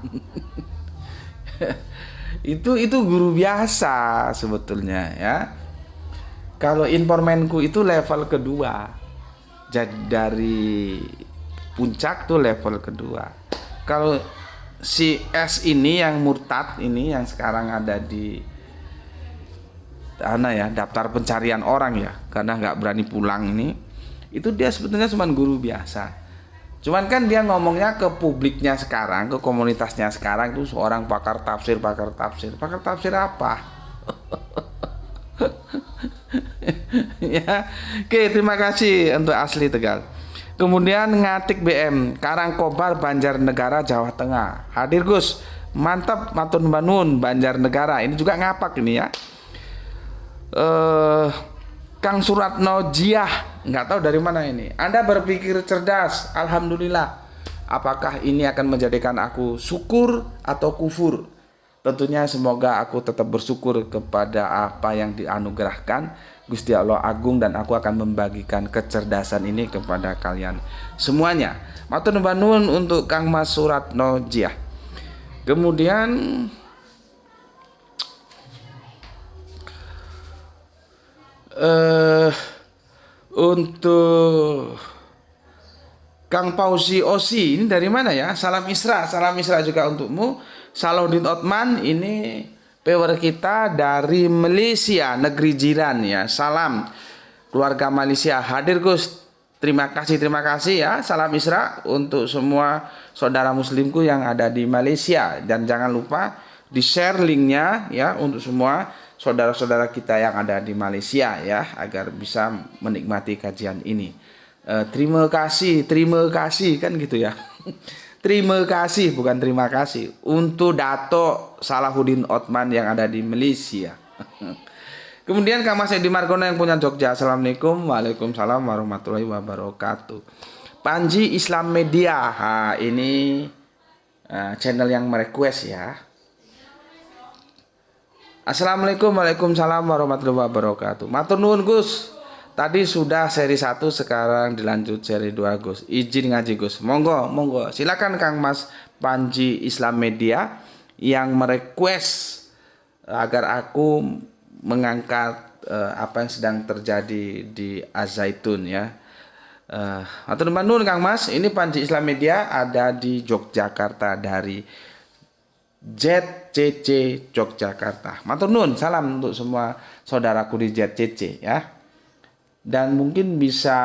itu guru biasa sebetulnya ya. Kalau informanku itu level kedua. Jadi dari puncak tuh level kedua. Kalau si S ini yang murtad ini yang sekarang ada di daftar pencarian orang ya, karena nggak berani pulang ini. Itu dia sebetulnya cuma guru biasa. Cuman kan dia ngomongnya ke publiknya sekarang, ke komunitasnya sekarang itu seorang pakar tafsir. Pakar tafsir apa? Ya. Oke, terima kasih untuk Asli Tegal. Kemudian Ngatik BM, Karangkobar, Banjarnegara, Jawa Tengah. Hadir Gus. Mantap, matur nuwun Banjarnegara. Ini juga ngapak ini ya. Kang Suratno Jiah, nggak tahu dari mana ini. Anda berpikir cerdas, alhamdulillah. Apakah ini akan menjadikan aku syukur atau kufur? Tentunya semoga aku tetap bersyukur kepada apa yang dianugerahkan Gusti Allah Agung, dan aku akan membagikan kecerdasan ini kepada kalian semuanya. Matur nuwun untuk Kang Mas Suratno Jiah. Kemudian untuk Kang Pausi Osi, ini dari mana ya? Salam Isra juga untukmu. Salahuddin Otman, ini viewer kita dari Malaysia, negeri jiran ya. Salam keluarga Malaysia. Hadir Gus. Terima kasih ya. Salam Isra untuk semua saudara muslimku yang ada di Malaysia, dan jangan lupa di-share linknya ya untuk semua saudara-saudara kita yang ada di Malaysia ya, agar bisa menikmati kajian ini. Terima kasih kan gitu ya. Terima kasih, bukan terima kasih, untuk Dato Salahuddin Otman yang ada di Malaysia. Kemudian Kang Mas Edi Margono yang punya Jogja. Assalamualaikum. Waalaikumsalam warahmatullahi wabarakatuh. Panji Islam Media. Ini channel yang merequest ya. Assalamualaikum. Waalaikumsalam warahmatullahi wabarakatuh. Matur nuwun Gus. Tadi sudah seri 1, sekarang dilanjut seri 2 Gus. Izin ngaji Gus. Monggo. Silakan Kang Mas Panji Islam Media yang merequest agar aku mengangkat apa yang sedang terjadi di Az-Zaitun ya. Matur nuwun Kang Mas. Ini Panji Islam Media ada di Yogyakarta, dari ZCC Yogyakarta. Matur nuwun, salam untuk semua saudaraku di ZCC ya. Dan mungkin bisa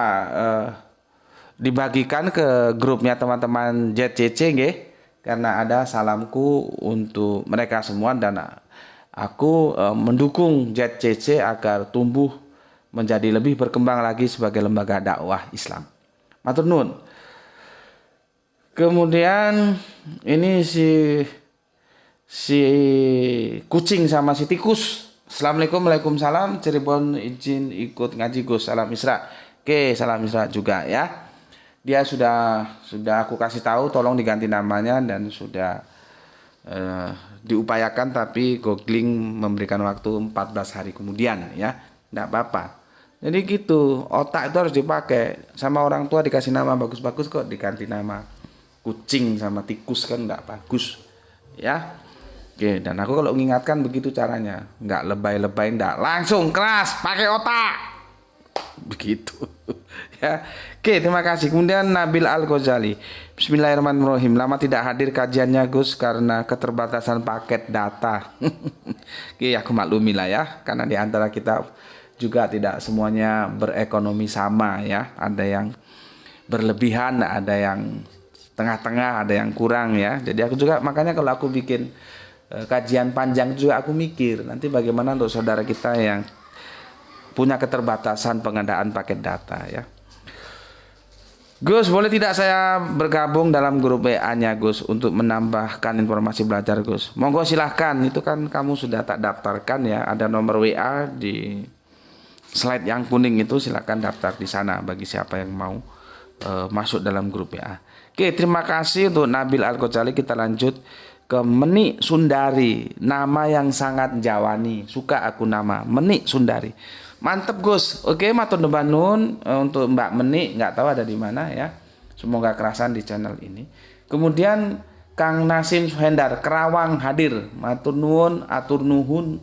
dibagikan ke grupnya teman-teman ZCC nggih, karena ada salamku untuk mereka semua, dan aku mendukung ZCC agar tumbuh menjadi lebih berkembang lagi sebagai lembaga dakwah Islam. Matur nuwun. Kemudian ini si kucing sama si tikus. Assalamualaikum. Waalaikumsalam. Cirebon izin ikut ngaji Gus. Salam Isra. Oke, salam Isra juga ya. Dia sudah aku kasih tahu tolong diganti namanya, dan sudah diupayakan, tapi googling memberikan waktu 14 hari kemudian ya. Enggak apa-apa. Jadi gitu, otak itu harus dipakai. Sama orang tua dikasih nama bagus-bagus kok diganti nama kucing sama tikus kan enggak bagus. Ya. Oke, dan aku kalau mengingatkan begitu caranya, nggak lebay-lebay, nggak langsung keras, pakai otak, begitu. Ya, oke, terima kasih. Kemudian Nabil Al Ghazali, Bismillahirrahmanirrahim. Lama tidak hadir kajiannya Gus karena keterbatasan paket data. Oke, aku maklumi lah ya, karena di antara kita juga tidak semuanya berekonomi sama ya. Ada yang berlebihan, ada yang tengah-tengah, ada yang kurang ya. Jadi aku juga, makanya kalau aku bikin kajian panjang juga aku mikir nanti bagaimana untuk saudara kita yang punya keterbatasan pengadaan paket data ya. Gus, boleh tidak saya bergabung dalam grup WA-nya Gus untuk menambahkan informasi belajar Gus? Monggo silahkan, itu kan kamu sudah tak daftarkan ya, ada nomor WA di slide yang kuning itu, silahkan daftar di sana bagi siapa yang mau masuk dalam grup WA. Oke, terima kasih untuk Nabil Al Ghazali. Kita lanjut ke Meni Sundari, nama yang sangat Jawani, suka aku nama Meni Sundari. Mantep Gus. Oke, matur nuwun untuk Mbak Meni, nggak tahu ada di mana ya. Semoga kerasan di channel ini. Kemudian Kang Nasim Suhendar, Kerawang hadir. Matur nuwun, atur nuhun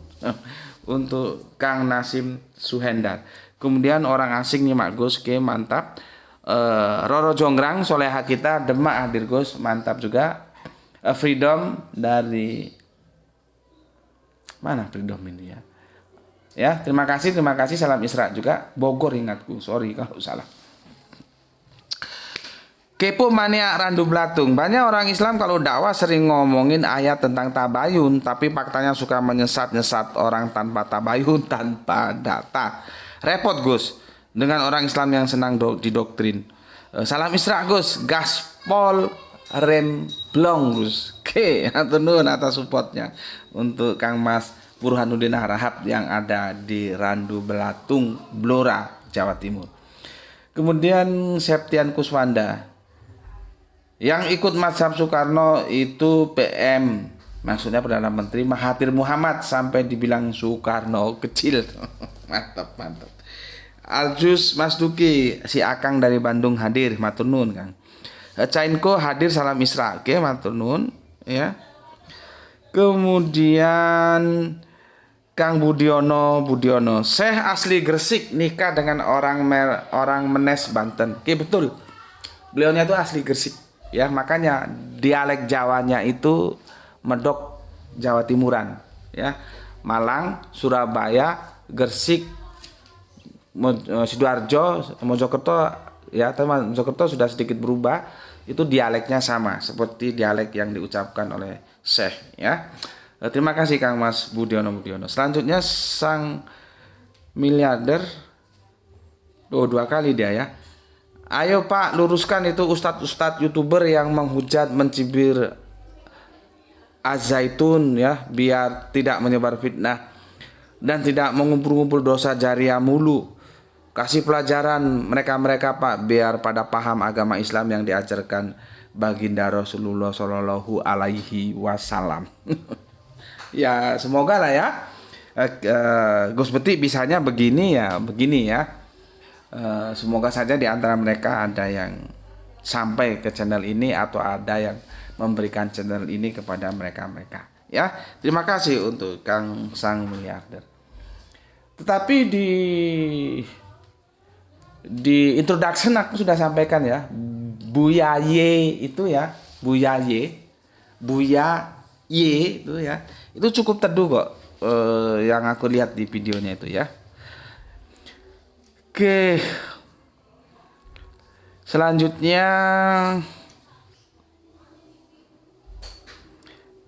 untuk Kang Nasim Suhendar. Kemudian orang asing nih Mak Gus, oke mantap. Roro Jonggrang, soleha kita Demak hadir Gus, mantap juga. Freedom dari mana Freedom ini ya? Ya, terima kasih, salam Isra juga. Bogor ingatku, sorry kalau salah. Kepo maniak Randu Belatung. Banyak orang Islam kalau dakwah sering ngomongin ayat tentang tabayun, tapi faktanya suka menyesat-nyesat orang tanpa tabayun, tanpa data. Repot Gus dengan orang Islam yang senang didoktrin. Salam Isra Gus, gaspol remblong Gus. Oke, atur nuhun atas supportnya untuk Kang Mas Burhanuddin Harahap yang ada di Randu Belatung, Blora, Jawa Timur. Kemudian Septian Kuswanda. Yang ikut mazhab Soekarno itu PM, maksudnya Perdana Menteri Mahathir Muhammad, sampai dibilang Soekarno kecil. Mantap, mantap. Aljus Mas Duki, si Akang dari Bandung hadir, matur nuwun Kang. Cainko hadir, salam Isra, oke, matur nuwun ya. Kemudian Kang Budiono, Syekh asli Gresik nikah dengan orang Menes Banten. Oke, betul. Beliaunya itu asli Gresik. Ya, makanya dialek Jawanya itu medok Jawa Timuran, ya. Malang, Surabaya, Gresik, Sidoarjo, Mojokerto, ya, tapi Mojokerto sudah sedikit berubah. Itu dialeknya sama seperti dialek yang diucapkan oleh Syekh, ya. Terima kasih Kang Mas Budiono. Selanjutnya sang miliarder, 2 kali dia ya. Ayo Pak, luruskan itu ustadz YouTuber yang menghujat, mencibir Az-Zaitun ya, biar tidak menyebar fitnah dan tidak mengumpul-ngumpul dosa jariah mulu. Kasih pelajaran mereka Pak, biar pada paham agama Islam yang diajarkan baginda Rasulullah Shallallahu Alaihi Wasallam. Ya semoga lah ya, Gus Beti bisanya begini ya. Semoga saja di antara mereka ada yang sampai ke channel ini atau ada yang memberikan channel ini kepada mereka ya. Terima kasih untuk Kang Sang Miliarder. Tetapi di introduction aku sudah sampaikan ya, Buyaye itu ya, Buyaye itu ya, itu cukup teduh kok, yang aku lihat di videonya itu ya. Oke, selanjutnya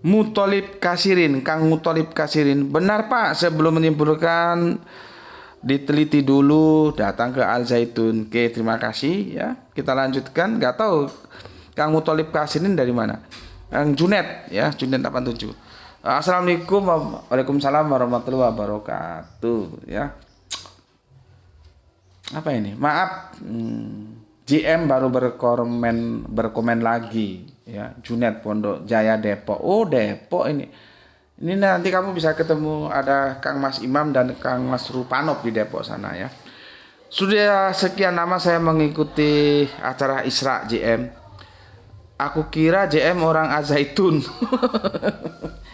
Mutolib Kasirin, Kang Mutolib Kasirin. Benar Pak, sebelum menyimpulkan diteliti dulu, datang ke Al Zaitun. Oke, terima kasih ya. Kita lanjutkan. Gak tahu Kang Mutolib Kasirin dari mana. Kang Junet ya, Junet 87. Assalamualaikum, waalaikumsalam warahmatullahi wabarakatuh ya. Apa ini? Maaf, GM baru berkomen lagi ya. Junet Pondok Jaya Depok. Oh Depok ini nanti kamu bisa ketemu, ada Kang Mas Imam dan Kang Mas Rupanop di Depok sana ya. Sudah sekian lama saya mengikuti acara Isra JM. Aku kira JM orang Az-Zaitun.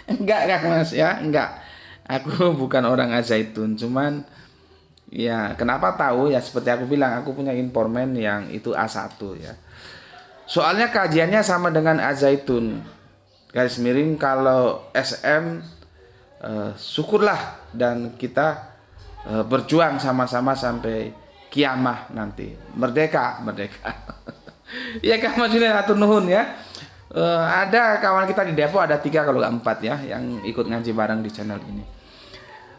Enggak Kang Mas ya, enggak. Aku bukan orang Az-Zaitun, cuman ya, kenapa tahu ya, seperti aku bilang, aku punya informan yang itu A1 ya. Soalnya kajiannya sama dengan Az-Zaitun. Garis miring kalau SM, syukurlah dan kita berjuang sama-sama sampai kiamah nanti. Merdeka. Ya Kang Mas Junet atur nuhun ya. Ada kawan kita di Depok, ada 3 kalau nggak 4 ya yang ikut ngaji bareng di channel ini.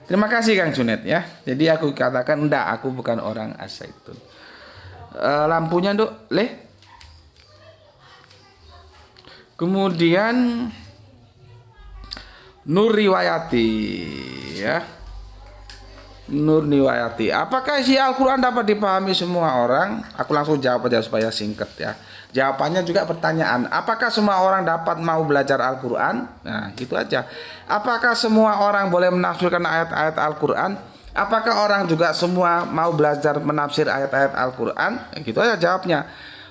Terima kasih Kang Junet ya. Jadi aku katakan enggak, aku bukan orang Az-Zaitun. Lampunya Dok, leh. Kemudian Nur Riwayati ya. Nur Riwayati, apakah isi Al-Quran dapat dipahami semua orang? Aku langsung jawab aja supaya singkat ya. Jawabannya juga pertanyaan, apakah semua orang dapat mau belajar Al-Quran? Nah gitu aja. Apakah semua orang boleh menafsirkan ayat-ayat Al-Quran? Apakah orang juga semua mau belajar menafsir ayat-ayat Al-Quran? Gitu aja jawabnya.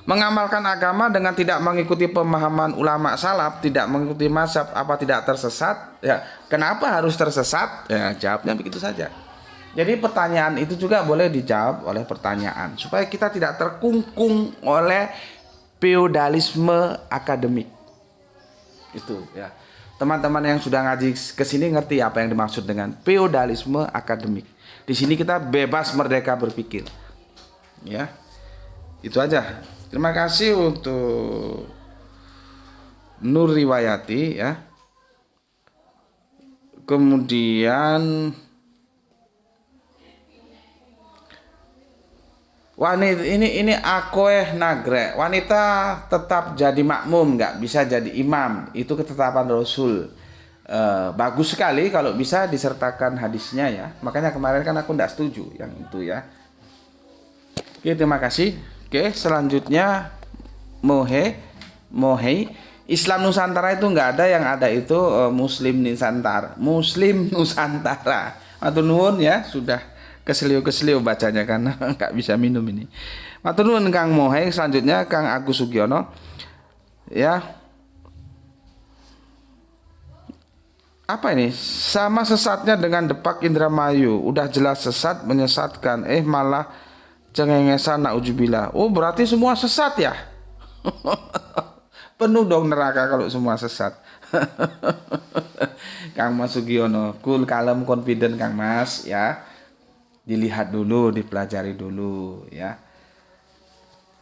Mengamalkan agama dengan tidak mengikuti pemahaman ulama salaf, tidak mengikuti mazhab, apa tidak tersesat? Ya, kenapa harus tersesat? Ya, jawabnya begitu saja. Jadi pertanyaan itu juga boleh dijawab oleh pertanyaan, supaya kita tidak terkungkung oleh feodalisme akademik. Itu ya. Teman-teman yang sudah ngaji ke sini ngerti apa yang dimaksud dengan feodalisme akademik. Di sini kita bebas merdeka berpikir. Ya. Itu aja. Terima kasih untuk Nur Riwayati ya. Kemudian wanita ini nagre. Wanita tetap jadi makmum, nggak bisa jadi imam. Itu ketetapan Rasul. Bagus sekali kalau bisa disertakan hadisnya ya. Makanya kemarin kan aku nggak setuju yang itu ya. Oke, terima kasih. Oke, selanjutnya Mohei. Islam Nusantara itu nggak ada, yang ada itu Muslim Nusantara. Muslim Nusantara. Matur nuwun ya, sudah keseliu bacanya karena nggak bisa minum ini. Matur nuwun Kang Mohei. Selanjutnya Kang Agus Sugiono. Ya. Apa ini? Sama sesatnya dengan depak Indramayu. Udah jelas sesat, menyesatkan. Malah cengengesan, naujubillah. Oh, berarti semua sesat ya? Penuh dong neraka kalau semua sesat. Kang Mas Sugiono, cool, kalem, confident Kang Mas ya. Dilihat dulu, dipelajari dulu ya.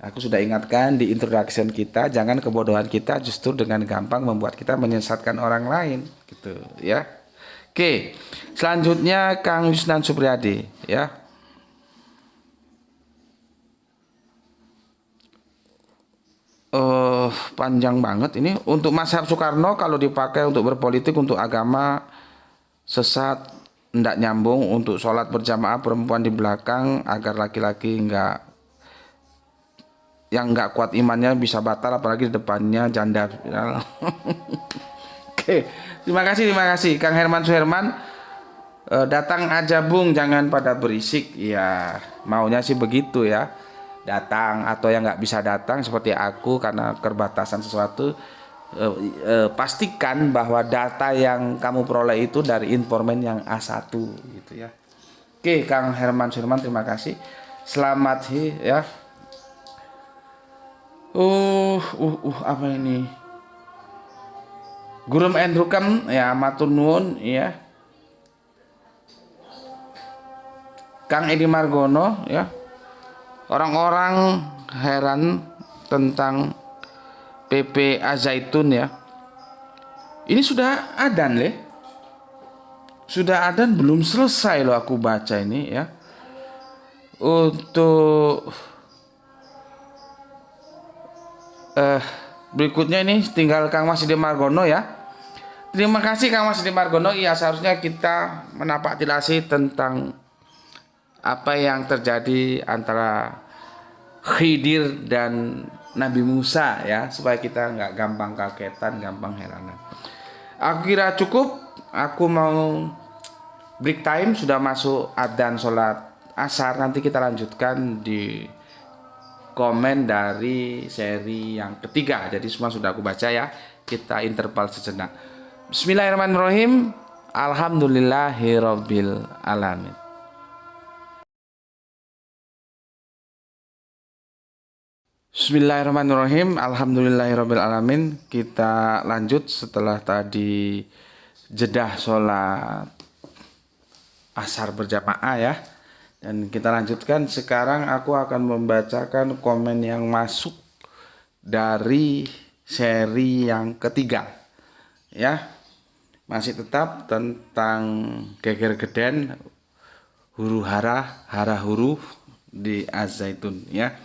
Aku sudah ingatkan di introduction kita, jangan kebodohan kita justru dengan gampang membuat kita menyesatkan orang lain gitu ya. Oke, selanjutnya Kang Yusnan Supriyadi ya. Panjang banget ini. Untuk mazhab Soekarno kalau dipakai untuk berpolitik, untuk agama sesat, ndak nyambung. Untuk sholat berjamaah perempuan di belakang agar laki-laki yang nggak kuat imannya bisa batal, apalagi di depannya janda. Oke, terima kasih Kang Herman Suherman. Datang aja Bung, jangan pada berisik ya, maunya sih begitu ya. Datang, atau yang nggak bisa datang seperti aku karena keterbatasan sesuatu, pastikan bahwa data yang kamu peroleh itu dari informan yang A1 gitu ya. Oke, Kang Herman Suherman, terima kasih. Selamat ya. Apa ini? Gurum Endrukam ya, matur nuwun ya. Kang Edi Margono ya. Orang-orang heran tentang PP Azaitun ya. Ini sudah adan le. Sudah adan belum selesai loh aku baca ini ya. Untuk berikutnya ini tinggal Kang Mas Edi Margono ya. Terima kasih Kang Mas Edi Margono. Iya, seharusnya kita menapaktilasi tentang apa yang terjadi antara Khidir dan Nabi Musa ya, supaya kita nggak gampang kagetan, gampang heranan. Aku kira cukup. Aku mau break time, sudah masuk adzan sholat asar. Nanti kita lanjutkan di komen dari seri yang ketiga. Jadi semua sudah aku baca ya. Kita interval sejenak. Bismillahirrahmanirrahim. Alhamdulillahirabbil alamin. Bismillahirrahmanirrahim. Alhamdulillahirabbil alamin. Kita lanjut setelah tadi jedah sholat asar berjamaah ya. Dan kita lanjutkan. Sekarang aku akan membacakan komen yang masuk dari seri yang ketiga ya. Masih tetap tentang geger geden, huru hara, hara huru di Az-Zaitun ya.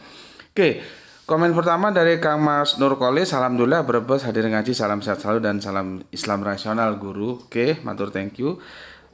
Oke. Komen pertama dari Kang Mas Nurkolis. Alhamdulillah Brebes hadir ngaji, salam sehat selalu dan salam Islam rasional guru. Oke, matur thank you.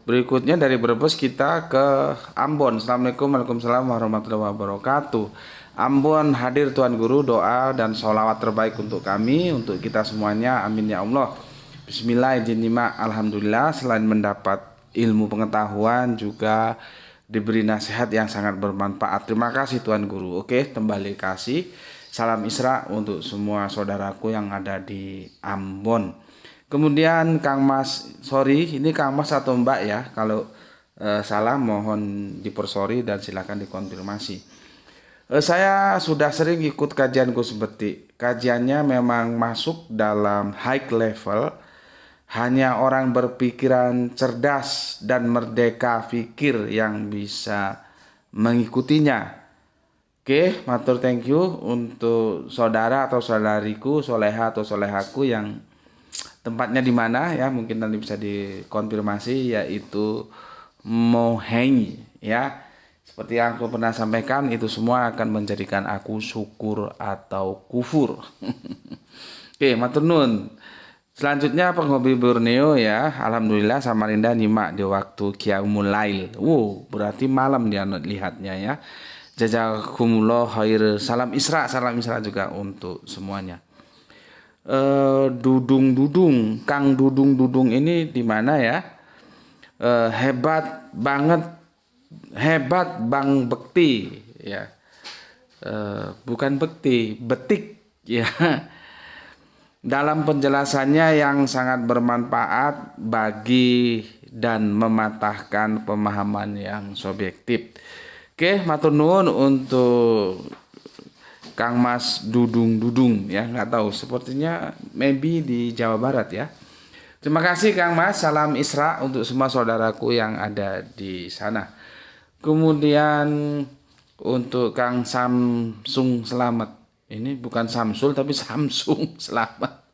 Berikutnya dari Brebes kita ke Ambon. Assalamualaikum Waalaikumsalam warahmatullahi wabarakatuh. Ambon hadir Tuan Guru, doa dan sholawat terbaik untuk kami, untuk kita semuanya, amin ya Allah. Bismillah, izin nyimak. Alhamdulillah selain mendapat ilmu pengetahuan juga diberi nasihat yang sangat bermanfaat. Terima kasih Tuan Guru. Oke, kembali kasih. Salam Isra untuk semua saudaraku yang ada di Ambon. Kemudian Kang Mas, ini Kang Mas atau Mbak ya. Kalau salah mohon dipersori dan silakan dikonfirmasi. Saya sudah sering ikut kajian Gus Betik. Kajiannya memang masuk dalam high level. Hanya orang berpikiran cerdas dan merdeka fikir yang bisa mengikutinya. Oke, matur thank you untuk saudara atau saudariku, soleha atau solehaku yang tempatnya di mana ya, mungkin nanti bisa dikonfirmasi, yaitu Moheng ya. Seperti yang aku pernah sampaikan, itu semua akan menjadikan aku syukur atau kufur. Oke, matur nun. Selanjutnya penghobi Borneo ya, alhamdulillah Samarinda nyimak di waktu Qiyamul Lail. Berarti malam dia lihatnya ya. Jazakumullah khair. Salam Isra juga untuk semuanya. Dudung Kang Dudung ini di mana ya? Hebat banget, hebat Bang Bekti ya. Bukan bekti, betik ya. Dalam penjelasannya yang sangat bermanfaat bagi dan mematahkan pemahaman yang subjektif. Oke, matur nuwun untuk Kang Mas Dudung ya, nggak tahu, sepertinya maybe di Jawa Barat ya. Terima kasih Kang Mas, salam Isra untuk semua saudaraku yang ada di sana. Kemudian untuk Kang Samsung Selamat. Ini bukan Samsul tapi Samsung Selamat.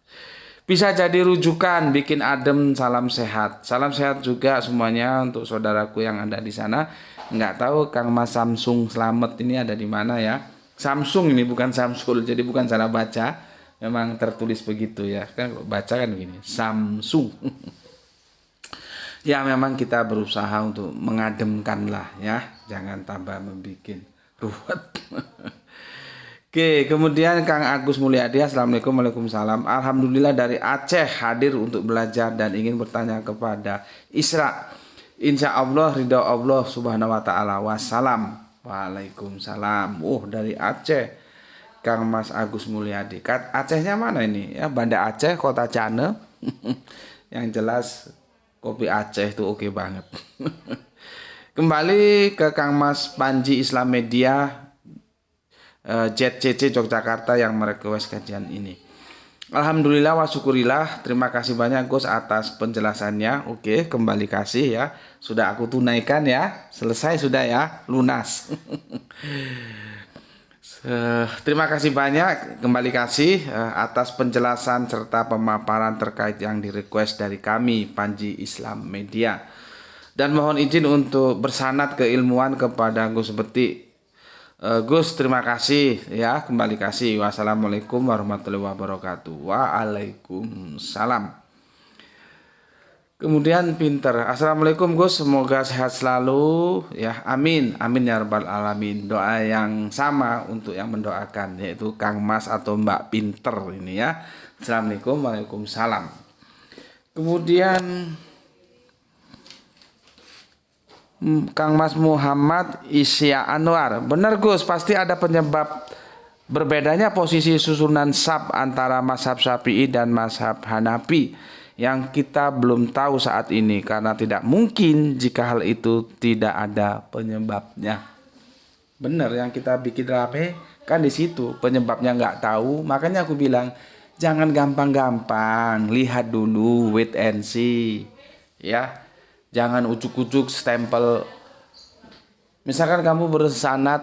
Bisa jadi rujukan, bikin adem, salam sehat. Salam sehat juga semuanya untuk saudaraku yang ada di sana. Nggak tahu Kang Mas Samsung Selamat ini ada di mana ya. Samsung ini bukan Samsul, jadi bukan salah baca. Memang tertulis begitu ya. Kan baca kan begini, Samsung. Ya memang kita berusaha untuk mengademkan lah ya. Jangan tambah membuat ruwet. Oke, kemudian Kang Agus Mulyadi, Assalamualaikum, Waalaikumsalam. Alhamdulillah dari Aceh hadir untuk belajar dan ingin bertanya kepada Isra. Insya Allah ridha Allah subhanahu wa ta'ala. Wassalam. Waalaikumsalam. Dari Aceh, Kang Mas Agus Mulyadi. Acehnya mana ini? Ya, Banda Aceh, Kota Cane. Yang jelas kopi Aceh itu oke banget. Kembali ke Kang Mas Panji Islam Media JCC Yogyakarta yang merequest kajian ini. Alhamdulillah wa syukurillah. Terima kasih banyak Gus atas penjelasannya. Oke, kembali kasih ya. Sudah aku tunaikan ya. Selesai sudah ya, lunas. Terima kasih banyak, kembali kasih atas penjelasan serta pemaparan terkait yang direquest dari kami Panji Islam Media. Dan mohon izin untuk bersanad keilmuan kepada Gus Beti. Gus, terima kasih ya, kembali kasih. Wassalamualaikum warahmatullahi wabarakatuh. Waalaikumsalam. Kemudian pinter. Assalamualaikum Gus, semoga sehat selalu ya. Amin, amin ya rabbal alamin. Doa yang sama untuk yang mendoakan, yaitu Kang Mas atau Mbak Pinter ini ya. Assalamualaikum, waalaikumsalam. Kemudian Kang Mas Muhammad Isya Anwar. Benar Gus, pasti ada penyebab berbedanya posisi susunan sab antara mazhab Syafi'i dan mazhab Hanafi yang kita belum tahu saat ini, karena tidak mungkin jika hal itu tidak ada penyebabnya. Benar, yang kita bikin rapi kan di situ penyebabnya nggak tahu. Makanya aku bilang jangan gampang-gampang, lihat dulu, wait and see ya. Jangan ujuk-ujuk stempel. Misalkan kamu bersanad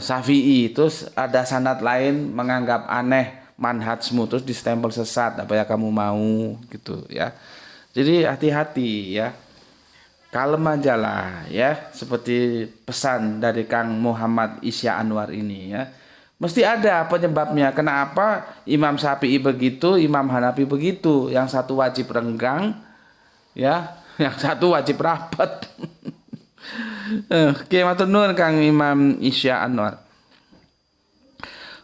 Syafi'i, terus ada sanad lain menganggap aneh manhajmu, terus distempel sesat, apa ya kamu mau gitu ya. Jadi hati-hati ya. Kalem aja lah ya. Seperti pesan dari Kang Muhammad Isya Anwar ini ya. Mesti ada penyebabnya. Kenapa Imam Syafi'i begitu, Imam Hanafi begitu. Yang satu wajib renggang ya, yang satu wajib rapat. Oke, matur nuwun Kang Imam Isya Anwar.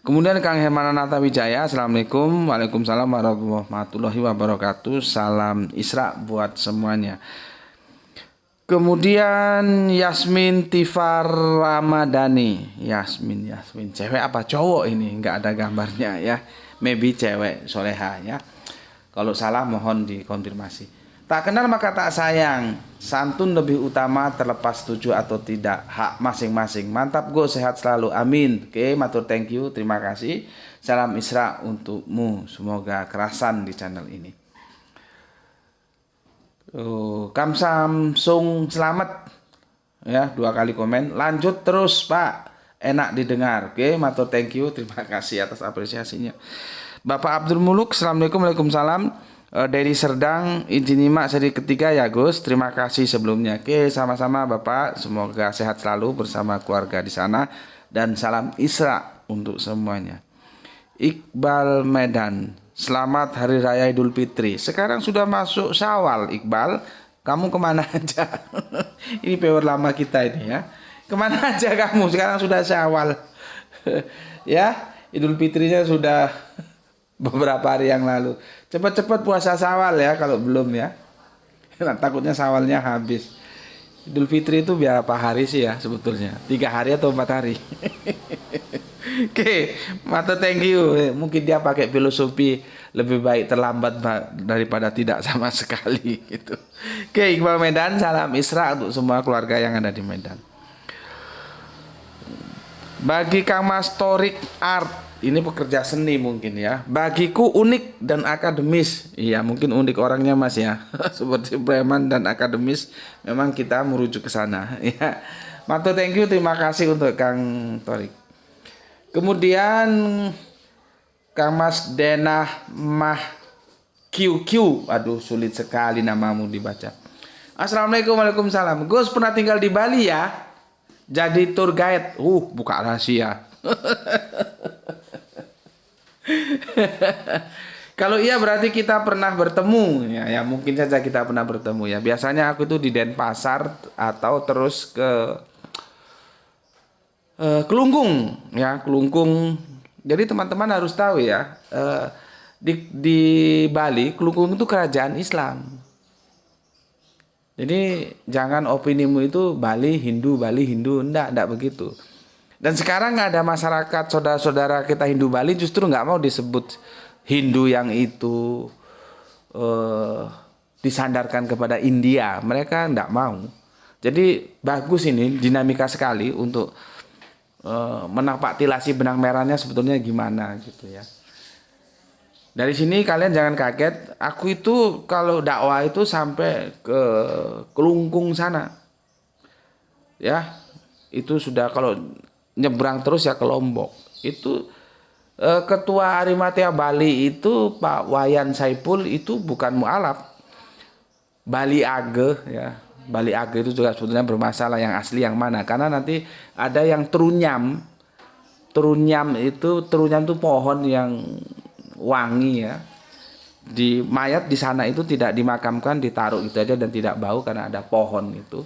Kemudian Kang Hermanata Wijaya, Assalamualaikum, Waalaikumsalam warahmatullahi wabarakatuh. Salam Isra buat semuanya. Kemudian Yasmin Tifar Ramadhani. Yasmin cewek apa cowok ini? Nggak ada gambarnya ya. Maybe cewek soleha ya. Kalau salah mohon dikonfirmasi. Tak kenal maka tak sayang. Santun lebih utama terlepas setuju atau tidak. Hak masing-masing. Mantap Gus, sehat selalu. Amin. Oke, matur thank you. Terima kasih. Salam Isra untukmu. Semoga kerasan di channel ini. Kang Samsung Selamat. ya, 2 kali komen. Lanjut terus Pak, enak didengar. Oke, matur thank you, terima kasih atas apresiasinya. Bapak Abdul Muluk, Assalamualaikum, Waalaikumsalam. Dari Serdang, izin nyimak seri ketiga ya Gus. Terima kasih sebelumnya. Oke, sama-sama Bapak. Semoga sehat selalu bersama keluarga di sana. Dan salam Isra untuk semuanya. Iqbal Medan, selamat Hari Raya Idul Fitri. Sekarang sudah masuk Syawal Iqbal. Kamu kemana aja? Ini power lama kita ini ya. Kemana aja kamu? Sekarang sudah Syawal. Ya, Idul Fitrinya sudah beberapa hari yang lalu. Cepat-cepat puasa Syawal ya kalau belum ya. Nah, takutnya Syawalnya habis. Idul Fitri itu berapa hari sih ya sebetulnya? 3 hari atau 4 hari? Oke, Mata thank you. Mungkin dia pakai filosofi lebih baik terlambat daripada tidak sama sekali gitu. Oke, Iqbal Medan, salam Isra untuk semua keluarga yang ada di Medan. Bagi Kang Mas Torik Art, ini pekerja seni mungkin ya. Bagiku unik dan akademis. Iya, mungkin unik orangnya Mas ya. Seperti preman dan akademis, memang kita merujuk ke sana ya. Matur thank you, terima kasih untuk Kang Torik. Kemudian Kang Mas Denah Mah QQ. Aduh, sulit sekali namamu dibaca. Assalamualaikum, Waalaikumsalam. Gus pernah tinggal di Bali ya? Jadi tour guide. Buka rahasia. Kalau iya berarti kita pernah bertemu ya, mungkin saja kita pernah bertemu ya. Biasanya aku itu di Denpasar atau terus ke Kelungkung ya, Kelungkung. Jadi teman-teman harus tahu ya, di Bali Kelungkung itu kerajaan Islam. Jadi jangan opinimu itu Bali Hindu, enggak begitu. Dan sekarang ada masyarakat saudara-saudara kita Hindu Bali justru nggak mau disebut Hindu yang itu disandarkan kepada India. Mereka nggak mau. Jadi bagus ini, dinamika sekali untuk menapaktilasi benang merahnya sebetulnya gimana gitu ya. Dari sini kalian jangan kaget, aku itu kalau dakwah itu sampai ke Kelungkung sana. Ya, itu sudah kalau nyebrang terus ya ke Lombok. Itu ketua Arimatea Bali itu Pak Wayan Saipul itu bukan mualaf. Bali Age ya. Bali Age itu juga sebetulnya bermasalah, yang asli yang mana? Karena nanti ada yang terunyam. Terunyam itu pohon yang wangi ya. Di mayat di sana itu tidak dimakamkan, ditaruh gitu aja dan tidak bau karena ada pohon itu.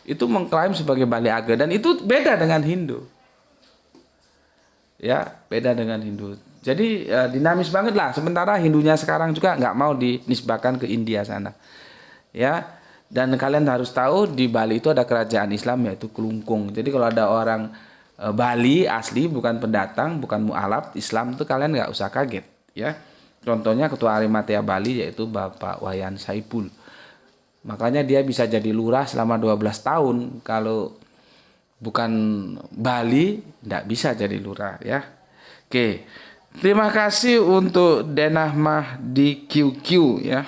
Itu mengklaim sebagai Bali Age dan itu beda dengan Hindu. Ya, beda dengan Hindu. Jadi dinamis banget lah. Sementara Hindunya sekarang juga nggak mau dinisbahkan ke India sana. Ya. Dan kalian harus tahu di Bali itu ada kerajaan Islam yaitu Kelungkung. Jadi kalau ada orang Bali asli bukan pendatang, bukan mualaf Islam itu kalian nggak usah kaget ya. Contohnya ketua Arimatea Bali yaitu Bapak Wayan Saipul. Makanya dia bisa jadi lurah selama 12 tahun. Kalau bukan Bali nggak bisa jadi lurah ya. Oke. Terima kasih untuk Denah Mah di QQ ya.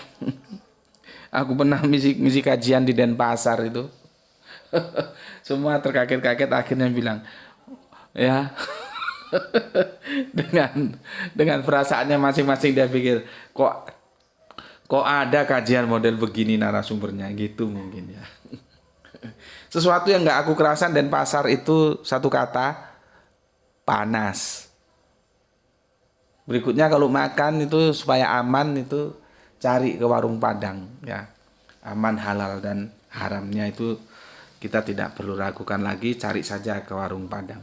Aku pernah misi kajian di Denpasar itu. Semua terkaget-kaget akhirnya bilang ya. dengan perasaannya masing-masing dia pikir kok ada kajian model begini narasumbernya gitu mungkin ya. Sesuatu yang nggak aku kerasan Denpasar itu satu kata, panas. Berikutnya kalau makan itu supaya aman itu cari ke warung Padang ya, aman halal dan haramnya itu kita tidak perlu ragukan lagi, cari saja ke warung Padang.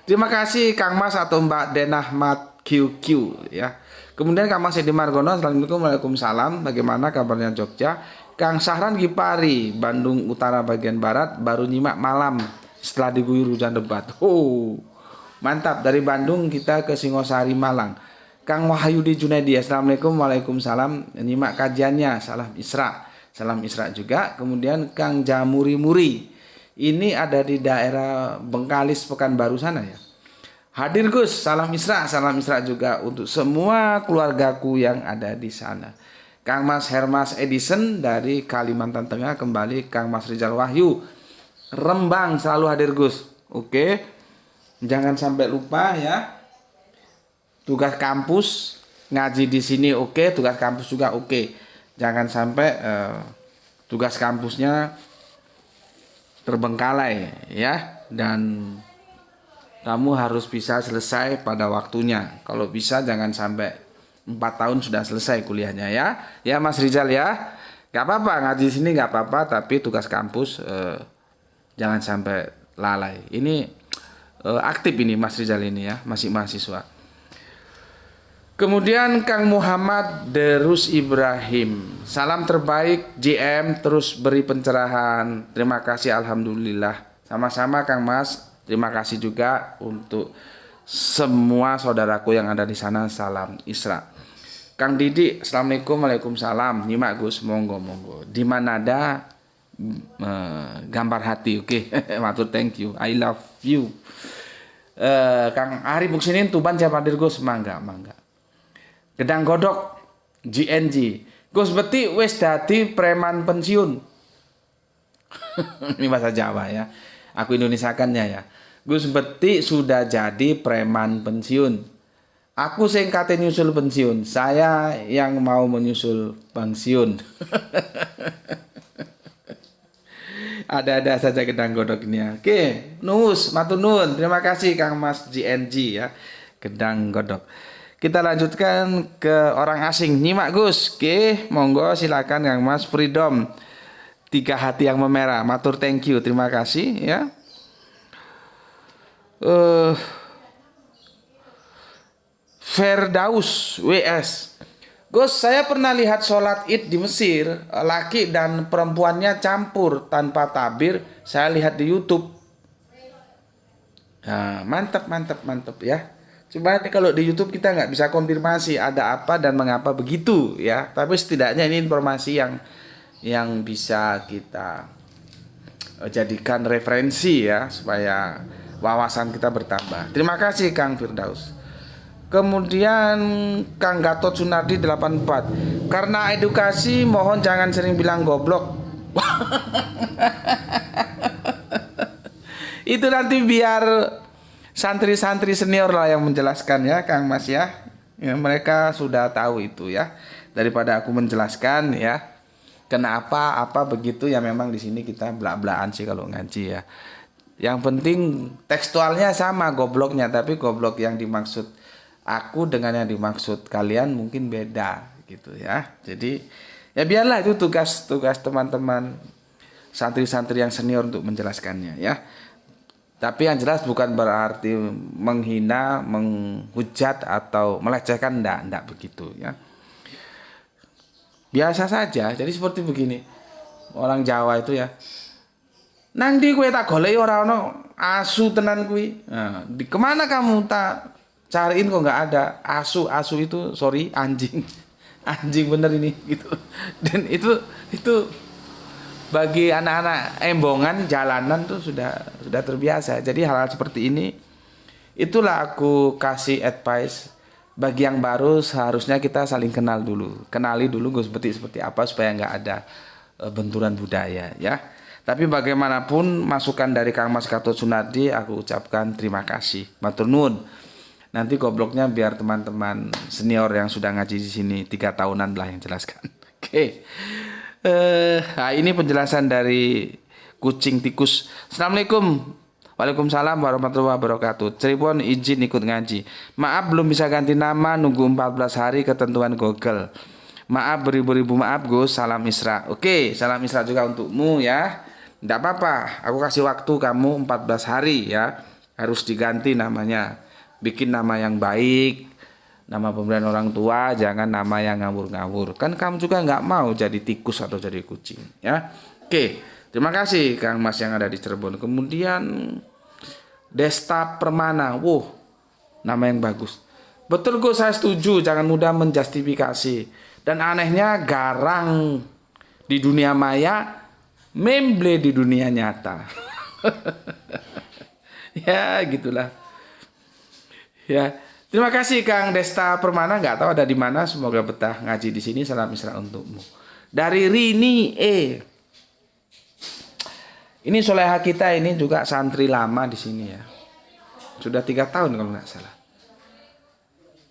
Terima kasih Kang Mas atau Mbak Denah Mat QQ ya. Kemudian Kang Mas Edi Margono, Assalamualaikum, Waalaikumsalam. Bagaimana kabarnya Jogja? Kang Sahran Gipari, Bandung Utara bagian Barat, baru nyimak malam setelah diguyur hujan lebat. Mantap, dari Bandung kita ke Singosari Malang. Kang Wahyudi Junaidi, Assalamualaikum, Waalaikumsalam. Nyimak kajiannya, salam Isra juga. Kemudian Kang Jamuri Muri, ini ada di daerah Bengkalis Pekanbaru sana ya. Hadir Gus, salam Isra juga untuk semua keluargaku yang ada di sana. Kang Mas Hermas Edison dari Kalimantan Tengah kembali, Kang Mas Rizal Wahyu Rembang selalu hadir Gus. Oke. Jangan sampai lupa ya. Tugas kampus ngaji di sini oke, tugas kampus juga oke. Jangan sampai tugas kampusnya terbengkalai ya, dan kamu harus bisa selesai pada waktunya. Kalau bisa jangan sampai 4 tahun sudah selesai kuliahnya ya. Ya Mas Rizal ya. Gak apa-apa ngaji di sini gak apa-apa, tapi tugas kampus jangan sampai lalai. Ini aktif ini Mas Rizal ini ya, masih mahasiswa. Kemudian Kang Muhammad Derus Ibrahim, salam terbaik JM, terus beri pencerahan. Terima kasih, alhamdulillah. Sama-sama Kang Mas, terima kasih juga untuk semua saudaraku yang ada di sana. Salam Isra. Kang Didi, assalamualaikum, waalaikumsalam. Nyimak Gus, monggo. Di mana ada gambar hati, oke. Matur, thank you, I love you. Kang Ari Buksinin Tuban siapa hadir Gus, mangga. Gedang Godok GNG Gus Beti wis dadi preman pensiun. Ini bahasa Jawa ya, aku Indonesiakannya ya. Gus Beti sudah jadi preman pensiun. Aku sing kate nyusul pensiun, saya yang mau menyusul pensiun. Ada-ada saja Gedang Godok ini ya. Oke, nus matur nuwun. Terima kasih Kang Mas GNG ya. Gedang Godok. Kita lanjutkan ke orang asing. Nyimak Gus. Oke, monggo silakan Kang Mas Freedom. 3 hati yang memerah. Matur thank you. Terima kasih ya. Ferdaus WS. Gus, saya pernah lihat sholat Id di Mesir, laki dan perempuannya campur tanpa tabir. Saya lihat di YouTube. Nah, mantap ya. Cuma kalau di YouTube kita nggak bisa konfirmasi ada apa dan mengapa begitu ya. Tapi setidaknya ini informasi yang bisa kita jadikan referensi ya, supaya wawasan kita bertambah. Terima kasih Kang Firdaus. Kemudian Kang Gatot Sunardi 84. Karena edukasi mohon jangan sering bilang goblok. Itu nanti biar santri-santri senior lah yang menjelaskan ya Kang Mas ya. Mereka sudah tahu itu ya. Daripada aku menjelaskan ya. Kenapa apa begitu ya, memang di sini kita belak-belakan sih kalau ngaji ya. Yang penting tekstualnya sama gobloknya, tapi goblok yang dimaksud aku dengan yang dimaksud kalian mungkin beda gitu ya. Jadi ya biarlah itu tugas teman-teman santri-santri yang senior untuk menjelaskannya ya. Tapi yang jelas bukan berarti menghina, menghujat atau melecehkan, enggak begitu ya. Biasa saja. Jadi seperti begini. Orang Jawa itu ya. Nang di kue tak golek ora ono asu tenan kuwi. Nah, di kemana kamu tak cariin kok nggak ada. Asu itu sorry anjing. Anjing bener ini gitu. Dan itu bagi anak-anak embongan jalanan tuh sudah terbiasa. Jadi hal-hal seperti ini itulah aku kasih advice bagi yang baru, seharusnya kita saling kenali dulu Gus Beti seperti apa supaya nggak ada benturan budaya ya. Tapi bagaimanapun masukan dari Kang Mas Gatot Sunardi aku ucapkan terima kasih. Matur nuwun. Nanti gobloknya biar teman-teman senior yang sudah ngaji di sini 3 tahunan lah yang jelaskan. Oke. Nah ini penjelasan dari kucing tikus. Assalamualaikum. Waalaikumsalam warahmatullahi wabarakatuh. Cirebon izin ikut ngaji. Maaf belum bisa ganti nama, nunggu 14 hari ketentuan Google. Maaf beribu-ribu maaf Gus. Salam Isra. Oke, salam Isra juga untukmu ya. Tidak apa-apa, aku kasih waktu kamu 14 hari ya. Harus diganti namanya. Bikin nama yang baik, nama pemberian orang tua, jangan nama yang ngawur-ngawur. Kan kamu juga nggak mau jadi tikus atau jadi kucing ya. Oke, terima kasih Kang Mas yang ada di Cirebon. Kemudian Desta Permana, nama yang bagus. Betul Gus, saya setuju, jangan mudah menjustifikasi. Dan anehnya garang di dunia maya, memble di dunia nyata. Ya gitulah. Ya, terima kasih Kang Desta Permana, nggak tahu ada di mana, semoga betah ngaji di sini. Salam Isra untukmu. Dari Rini Ini soleha kita ini juga santri lama di sini ya. Sudah 3 tahun kalau nggak salah.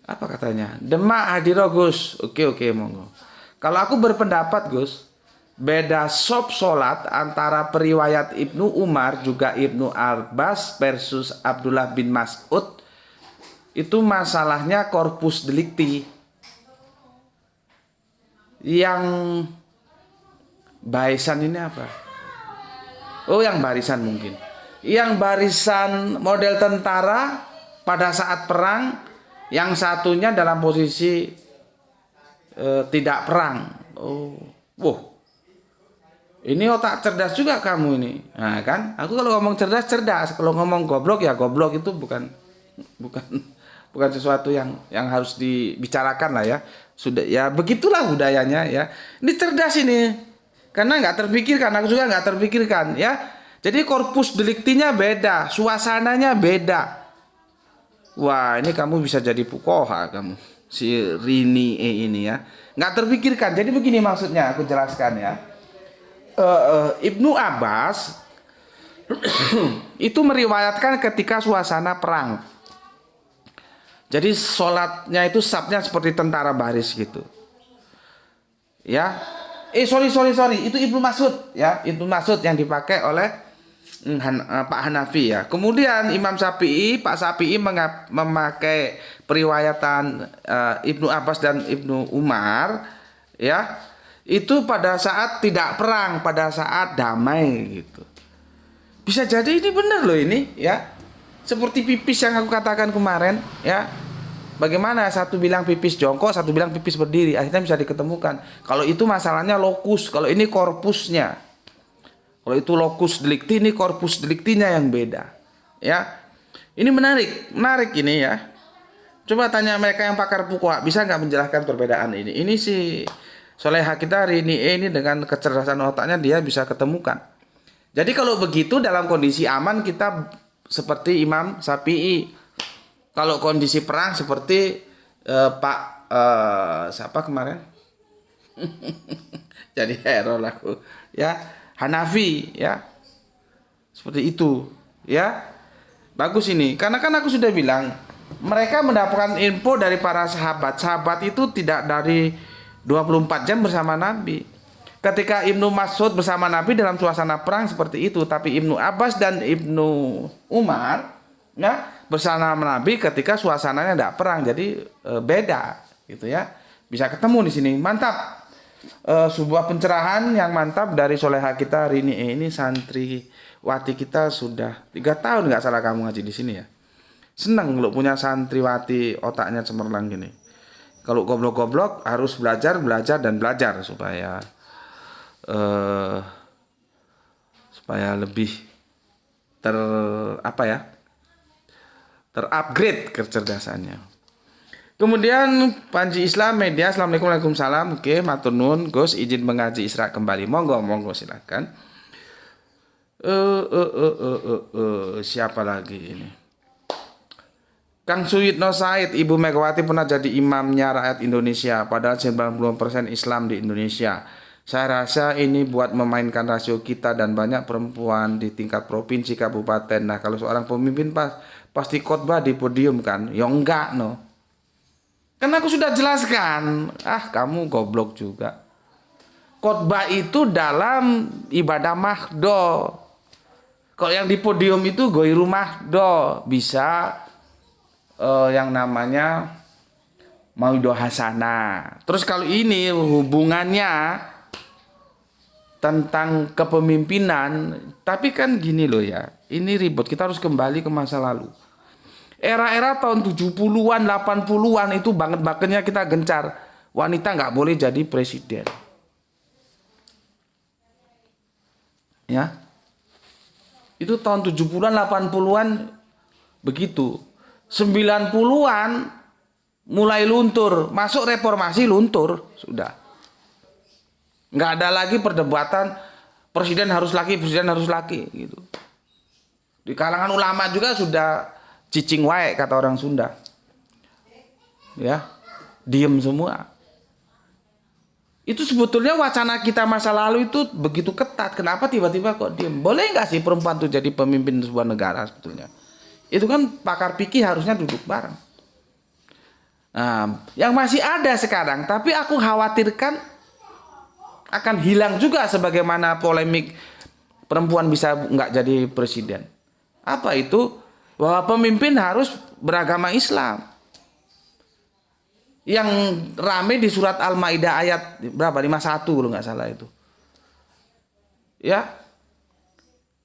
Apa katanya? Demak hadiro Gus. Oke, monggo. Kalau aku berpendapat Gus, beda sop solat antara periwayat Ibnu Umar juga Ibnu Abbas versus Abdullah bin Mas'ud. Itu masalahnya corpus delicti. Yang barisan ini apa? Oh, yang barisan mungkin. Yang barisan model tentara pada saat perang, yang satunya dalam posisi tidak perang. Oh, wow. Ini otak cerdas juga kamu ini. Nah, kan? Aku kalau ngomong cerdas, kalau ngomong goblok ya goblok, itu bukan sesuatu yang harus dibicarakan lah ya. Sudah ya, begitulah budayanya ya. Ini cerdas ini. Karena nggak terpikirkan, aku juga nggak terpikirkan ya. Jadi korpus deliktinya beda, suasananya beda. Wah, ini kamu bisa jadi fuqaha kamu, si Rini ini ya. Nggak terpikirkan. Jadi begini maksudnya, aku jelaskan ya. Ibnu Abbas itu meriwayatkan ketika suasana perang. Jadi sholatnya itu sabnya seperti tentara baris gitu. Ya. Sorry. Itu Ibnu Mas'ud ya. Ibnu Mas'ud yang dipakai oleh Pak Hanafi ya. Kemudian Pak Syafi'i memakai periwayatan Ibnu Abbas dan Ibnu Umar ya. Itu pada saat tidak perang, pada saat damai gitu. Bisa jadi ini benar loh ini ya. Seperti pipis yang aku katakan kemarin ya. Bagaimana satu bilang pipis jongkok, satu bilang pipis berdiri, akhirnya bisa diketemukan. Kalau itu masalahnya lokus, kalau ini korpusnya. Kalau itu lokus delikti, ini korpus deliktinya yang beda. Ya, ini menarik ini ya. Coba tanya mereka yang pakar fuqaha, bisa nggak menjelaskan perbedaan ini? Ini si soleha kita hari ini dengan kecerdasan otaknya dia bisa ketemukan. Jadi kalau begitu dalam kondisi aman kita seperti Imam Syafi'i. Kalau kondisi perang seperti siapa kemarin? Jadi hero aku ya. Hanafi ya, seperti itu ya. Bagus ini, karena kan aku sudah bilang mereka mendapatkan info dari para sahabat itu tidak dari 24 jam bersama Nabi. Ketika Ibnu Mas'ud bersama Nabi dalam suasana perang seperti itu, tapi Ibnu Abbas dan Ibnu Umar ya bersama Nabi ketika suasananya tidak perang, jadi beda gitu ya. Bisa ketemu di sini, mantap. Sebuah pencerahan yang mantap dari soleha kita hari ini santri wati kita sudah 3 tahun nggak salah kamu ngaji di sini ya. Senang kalau punya santriwati otaknya cemerlang gini. Kalau goblok-goblok harus belajar supaya lebih terupgrade kecerdasannya. Kemudian Panji Islam Media, Assalamualaikum Waalaikumsalam. Oke, matur nuwun Gus, izin mengaji Isra kembali. Monggo silakan. Siapa lagi ini? Kang Suyitno Said, Ibu Megawati pernah jadi imamnya rakyat Indonesia, padahal 90% Islam di Indonesia. Saya rasa ini buat memainkan rasio kita dan banyak perempuan di tingkat provinsi, kabupaten. Nah, kalau seorang pemimpin pasti khotbah di podium kan? Ya enggak no. Kan aku sudah jelaskan. Kamu goblok juga. Khotbah itu dalam ibadah mahdo. Kalau yang di podium itu goiru mahdo. Bisa yang namanya mauidho hasanah. Terus kalau ini hubungannya tentang kepemimpinan. Tapi kan gini loh ya. Ini ribet. Kita harus kembali ke masa lalu. Era-era tahun 70-an, 80-an itu banget-bangetnya kita gencar. Wanita nggak boleh jadi presiden. Ya. Itu tahun 70-an, 80-an begitu. 90-an mulai luntur. Masuk reformasi luntur. Sudah. Nggak ada lagi perdebatan presiden harus laki gitu. Di kalangan ulama juga sudah cicing wae kata orang Sunda. Ya. Diem semua. Itu sebetulnya wacana kita masa lalu itu begitu ketat. Kenapa tiba-tiba kok diem? Boleh nggak sih perempuan itu jadi pemimpin sebuah negara sebetulnya? Itu kan pakar fikih harusnya duduk bareng. Nah, yang masih ada sekarang, tapi aku khawatirkan akan hilang juga sebagaimana polemik perempuan bisa nggak jadi presiden. Apa itu? Bahwa pemimpin harus beragama Islam. Yang rame di surat Al-Maidah ayat berapa? 51 kalau nggak salah itu. Ya.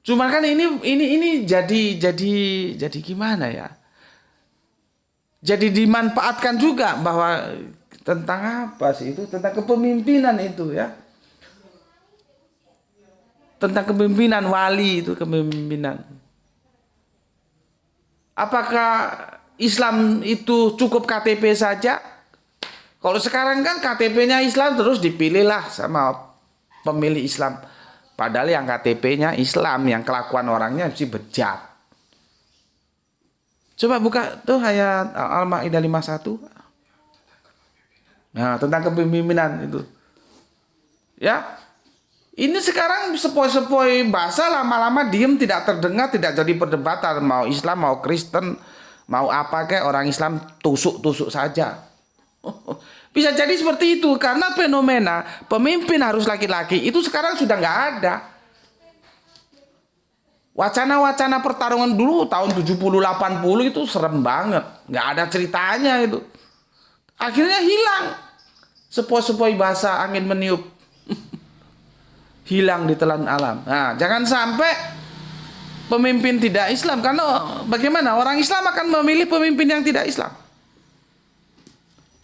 Cuman kan ini jadi gimana ya? Jadi dimanfaatkan juga bahwa tentang apa sih itu? Tentang kepemimpinan itu ya. Tentang kepemimpinan wali itu kepemimpinan. Apakah Islam itu cukup KTP saja? Kalau sekarang kan KTP-nya Islam terus dipilihlah sama pemilih Islam. Padahal yang KTP-nya Islam, yang kelakuan orangnya mesti bejat. Coba buka tuh ayat Al-Maidah 51. Nah, tentang kepemimpinan itu. Ya. Ini sekarang sepoi-sepoi bahasa lama-lama diem tidak terdengar, tidak jadi perdebatan. Mau Islam, mau Kristen, mau apa kayak orang Islam tusuk-tusuk saja. Bisa jadi seperti itu karena fenomena pemimpin harus laki-laki itu sekarang sudah nggak ada. Wacana-wacana pertarungan dulu tahun 70-80 itu serem banget, nggak ada ceritanya itu. Akhirnya hilang. Sepoi-sepoi bahasa angin meniup. Hilang di telan alam. Nah, jangan sampai pemimpin tidak Islam karena bagaimana orang Islam akan memilih pemimpin yang tidak Islam.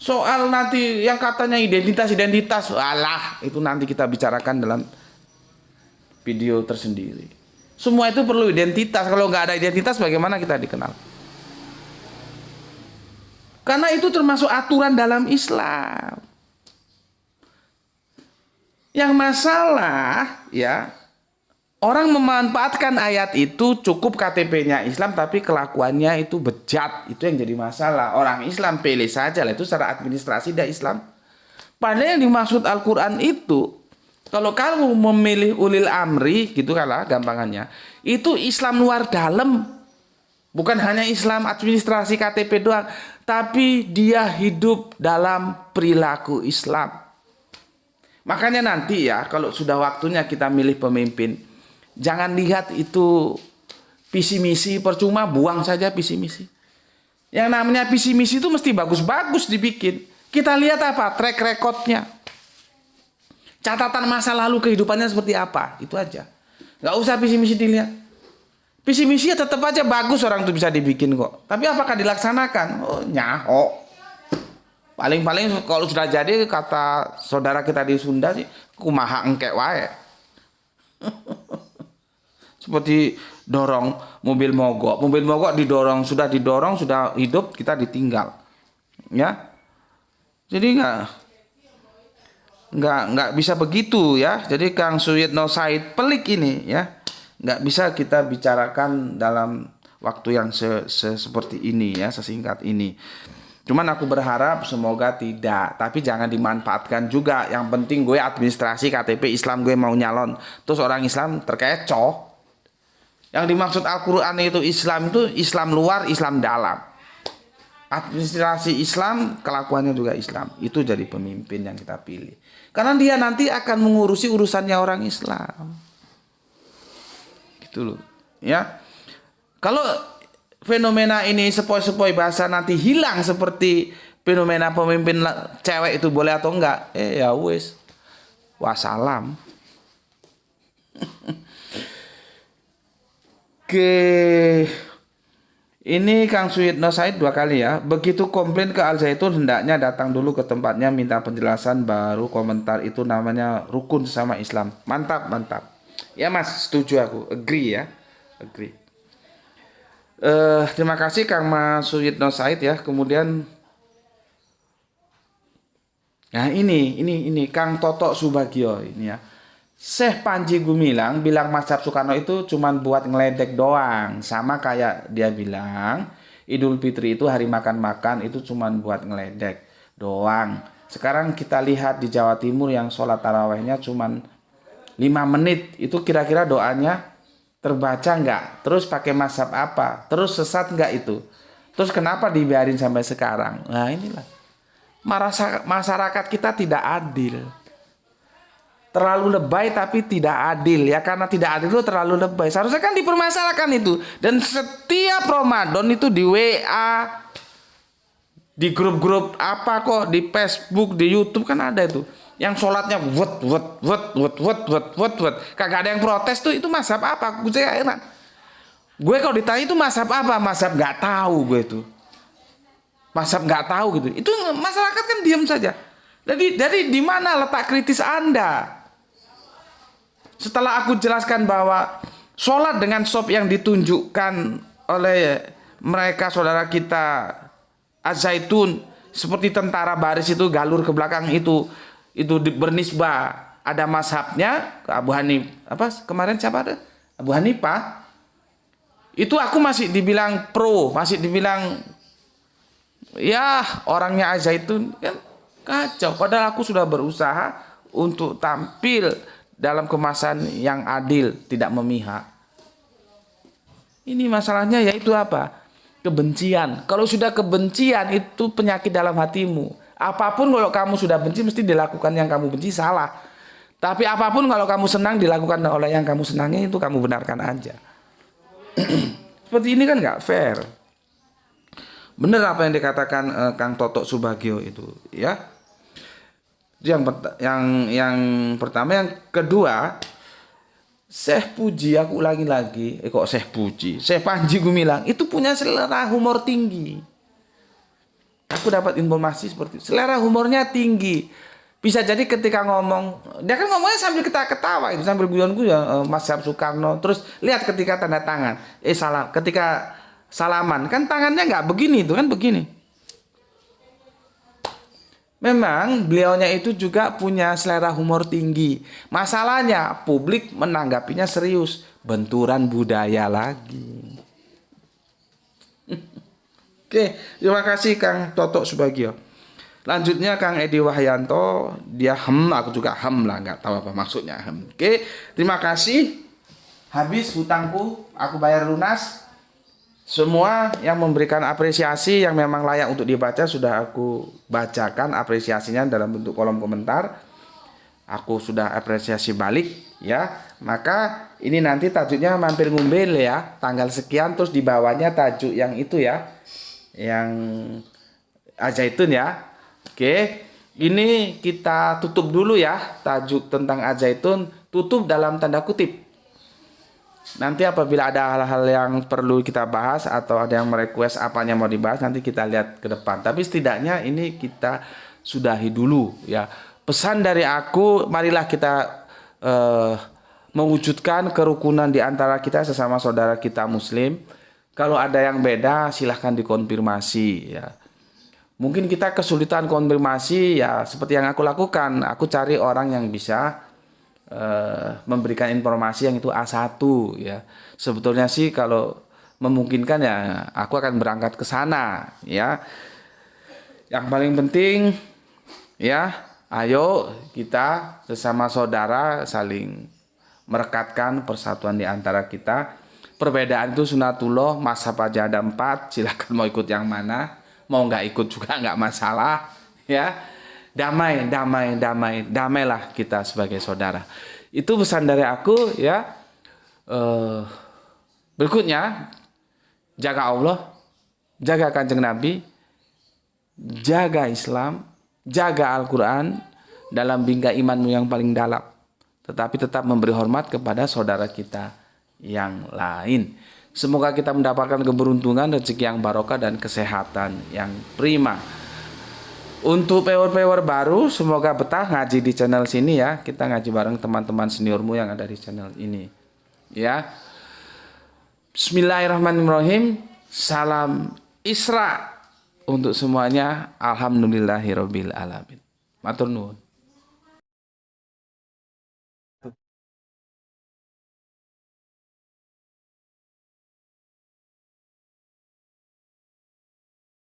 Soal nanti yang katanya identitas, alah itu nanti kita bicarakan dalam video tersendiri. Semua itu perlu identitas. Kalau nggak ada identitas, bagaimana kita dikenal? Karena itu termasuk aturan dalam Islam. Yang masalah, ya, orang memanfaatkan ayat itu cukup KTP-nya Islam tapi kelakuannya itu bejat. Itu yang jadi masalah. Orang Islam pilih saja lah, itu secara administrasi dia Islam. Padahal yang dimaksud Al-Quran itu, kalau kamu memilih ulil amri, gitu kalah gampangannya, itu Islam luar dalam. Bukan hanya Islam administrasi KTP doang, tapi dia hidup dalam perilaku Islam. Makanya nanti ya, kalau sudah waktunya kita milih pemimpin, jangan lihat itu visi misi, percuma buang saja visi misi. Yang namanya visi misi itu mesti bagus-bagus dibikin. Kita lihat apa? Track recordnya. Catatan masa lalu kehidupannya seperti apa. Itu aja. Nggak usah visi misi dilihat. Visi misi tetap aja bagus orang itu bisa dibikin kok. Tapi apakah dilaksanakan? Oh, nyaho. Paling-paling kalau sudah jadi kata saudara kita di Sunda sih, kumaha engkek wae. Seperti dorong mobil mogok. Mobil mogok didorong, sudah hidup, kita ditinggal. Ya. Jadi nggak bisa begitu ya. Jadi Kang Suyitno Said pelik ini ya. Nggak bisa kita bicarakan dalam waktu yang seperti ini ya, sesingkat ini. Cuman aku berharap semoga tidak. Tapi jangan dimanfaatkan juga. Yang penting gue administrasi KTP Islam, gue mau nyalon. Terus orang Islam terkecoh. Yang dimaksud Al-Quran itu Islam luar, Islam dalam. Administrasi Islam, kelakuannya juga Islam. Itu jadi pemimpin yang kita pilih. Karena dia nanti akan mengurusi urusannya orang Islam. Gitu loh. Ya. Kalau fenomena ini sepoi-sepoi bahasa nanti hilang seperti fenomena pemimpin cewek itu boleh atau enggak, ya wis, wassalam. Ini Kang Suyitno Said 2 kali ya. Begitu komplain ke Al Zaitun, hendaknya datang dulu ke tempatnya minta penjelasan baru komentar. Itu namanya rukun sesama Islam. Mantap. Ya Mas, setuju aku, agree ya, agree. Terima kasih Kang Mas Suyitno Said ya. Kemudian nah ini Kang Toto Subagio ini ya. Syekh Panji Gumilang bilang mazhab Soekarno itu cuman buat ngeledek doang. Sama kayak dia bilang Idul Fitri itu hari makan-makan itu cuman buat ngeledek doang. Sekarang kita lihat di Jawa Timur yang sholat tarawehnya cuman 5 menit. Itu kira-kira doanya terbaca nggak? Terus pakai mazhab apa? Terus sesat nggak itu? Terus kenapa dibiarin sampai sekarang? Nah inilah. Masyarakat kita tidak adil. Terlalu lebay tapi tidak adil ya, karena tidak adil itu terlalu lebay. Seharusnya kan dipermasalahkan itu. Dan setiap Ramadan itu di WA, di grup-grup apa kok, di Facebook, di YouTube kan ada itu. Yang sholatnya kagak ada yang protes tuh, itu mazhab apa? Gue enak. Gue kalau ditanya itu mazhab apa? Mazhab nggak tahu gue itu. Mazhab nggak tahu gitu. Itu masyarakat kan diam saja. Jadi di mana letak kritis Anda? Setelah aku jelaskan bahwa sholat dengan sop yang ditunjukkan oleh mereka saudara kita Az-Zaitun seperti tentara baris itu galur ke belakang itu bernisbah ada mazhabnya ke Abu Hanif apa kemarin siapa ada Abu Hanifah, itu aku masih dibilang pro, masih dibilang ya orangnya Az-Zaitun kan kacau, padahal aku sudah berusaha untuk tampil dalam kemasan yang adil, tidak memihak. Ini masalahnya yaitu apa? Kebencian. Kalau sudah kebencian itu penyakit dalam hatimu. Apapun kalau kamu sudah benci mesti dilakukan yang kamu benci salah. Tapi apapun kalau kamu senang dilakukan oleh yang kamu senangi itu kamu benarkan aja. Seperti ini kan nggak fair. Benar apa yang dikatakan Kang Toto Subagio itu, ya. Yang pertama, yang kedua, Syekh Puji, aku ulangi lagi, kok Syekh Puji, Syekh Panji Gumilang itu punya selera humor tinggi. Aku dapat informasi seperti itu. Selera humornya tinggi. Bisa jadi ketika ngomong, dia kan ngomongnya sambil ketawa itu, sambil guyon-guyon, Mazhab Soekarno. Terus lihat ketika tanda tangan, ketika salaman, kan tangannya nggak begini, itu kan begini. Memang beliaunya itu juga punya selera humor tinggi. Masalahnya publik menanggapinya serius. Benturan budaya lagi. Oke, terima kasih Kang Toto Subagio. Lanjutnya Kang Edi Wahyanto, dia aku juga lah, nggak tahu apa maksudnya Oke, terima kasih. Habis hutangku, aku bayar lunas. Semua yang memberikan apresiasi yang memang layak untuk dibaca sudah aku bacakan apresiasinya dalam bentuk kolom komentar. Aku sudah apresiasi balik ya. Maka ini nanti tajuknya mampir ngumbel ya. Tanggal sekian terus di bawahnya tajuk yang itu ya. Yang Az-Zaitun ya. Oke. Ini kita tutup dulu ya. Tajuk tentang Az-Zaitun tutup dalam tanda kutip. Nanti apabila ada hal-hal yang perlu kita bahas atau ada yang merequest apanya mau dibahas, nanti kita lihat ke depan. Tapi setidaknya ini kita sudahi dulu ya. Pesan dari aku, marilah kita mewujudkan kerukunan di antara kita sesama saudara kita Muslim. Kalau ada yang beda silahkan dikonfirmasi ya. Mungkin kita kesulitan konfirmasi ya, seperti yang aku lakukan. Aku cari orang yang bisa memberikan informasi yang itu A1 ya. Sebetulnya sih kalau memungkinkan ya aku akan berangkat ke sana ya. Yang paling penting ya, ayo kita sesama saudara saling merekatkan persatuan di antara kita. Perbedaan itu sunatullah, mazhab aja ada 4, silakan mau ikut yang mana, mau nggak ikut juga nggak masalah ya. Damailah kita sebagai saudara. Itu pesan dari aku ya. Berikutnya, jaga Allah, jaga Kanjeng Nabi, jaga Islam, jaga Al-Quran dalam bingkai imanmu yang paling dalam. Tetapi tetap memberi hormat kepada saudara kita yang lain. Semoga kita mendapatkan keberuntungan, rezeki yang barokah dan kesehatan yang prima. Untuk viewer-viewer baru, semoga betah ngaji di channel sini ya. Kita ngaji bareng teman-teman seniormu yang ada di channel ini. Ya. Bismillahirrahmanirrahim. Salam Isra untuk semuanya. Alhamdulillahirabbil alamin. Matur nuwun.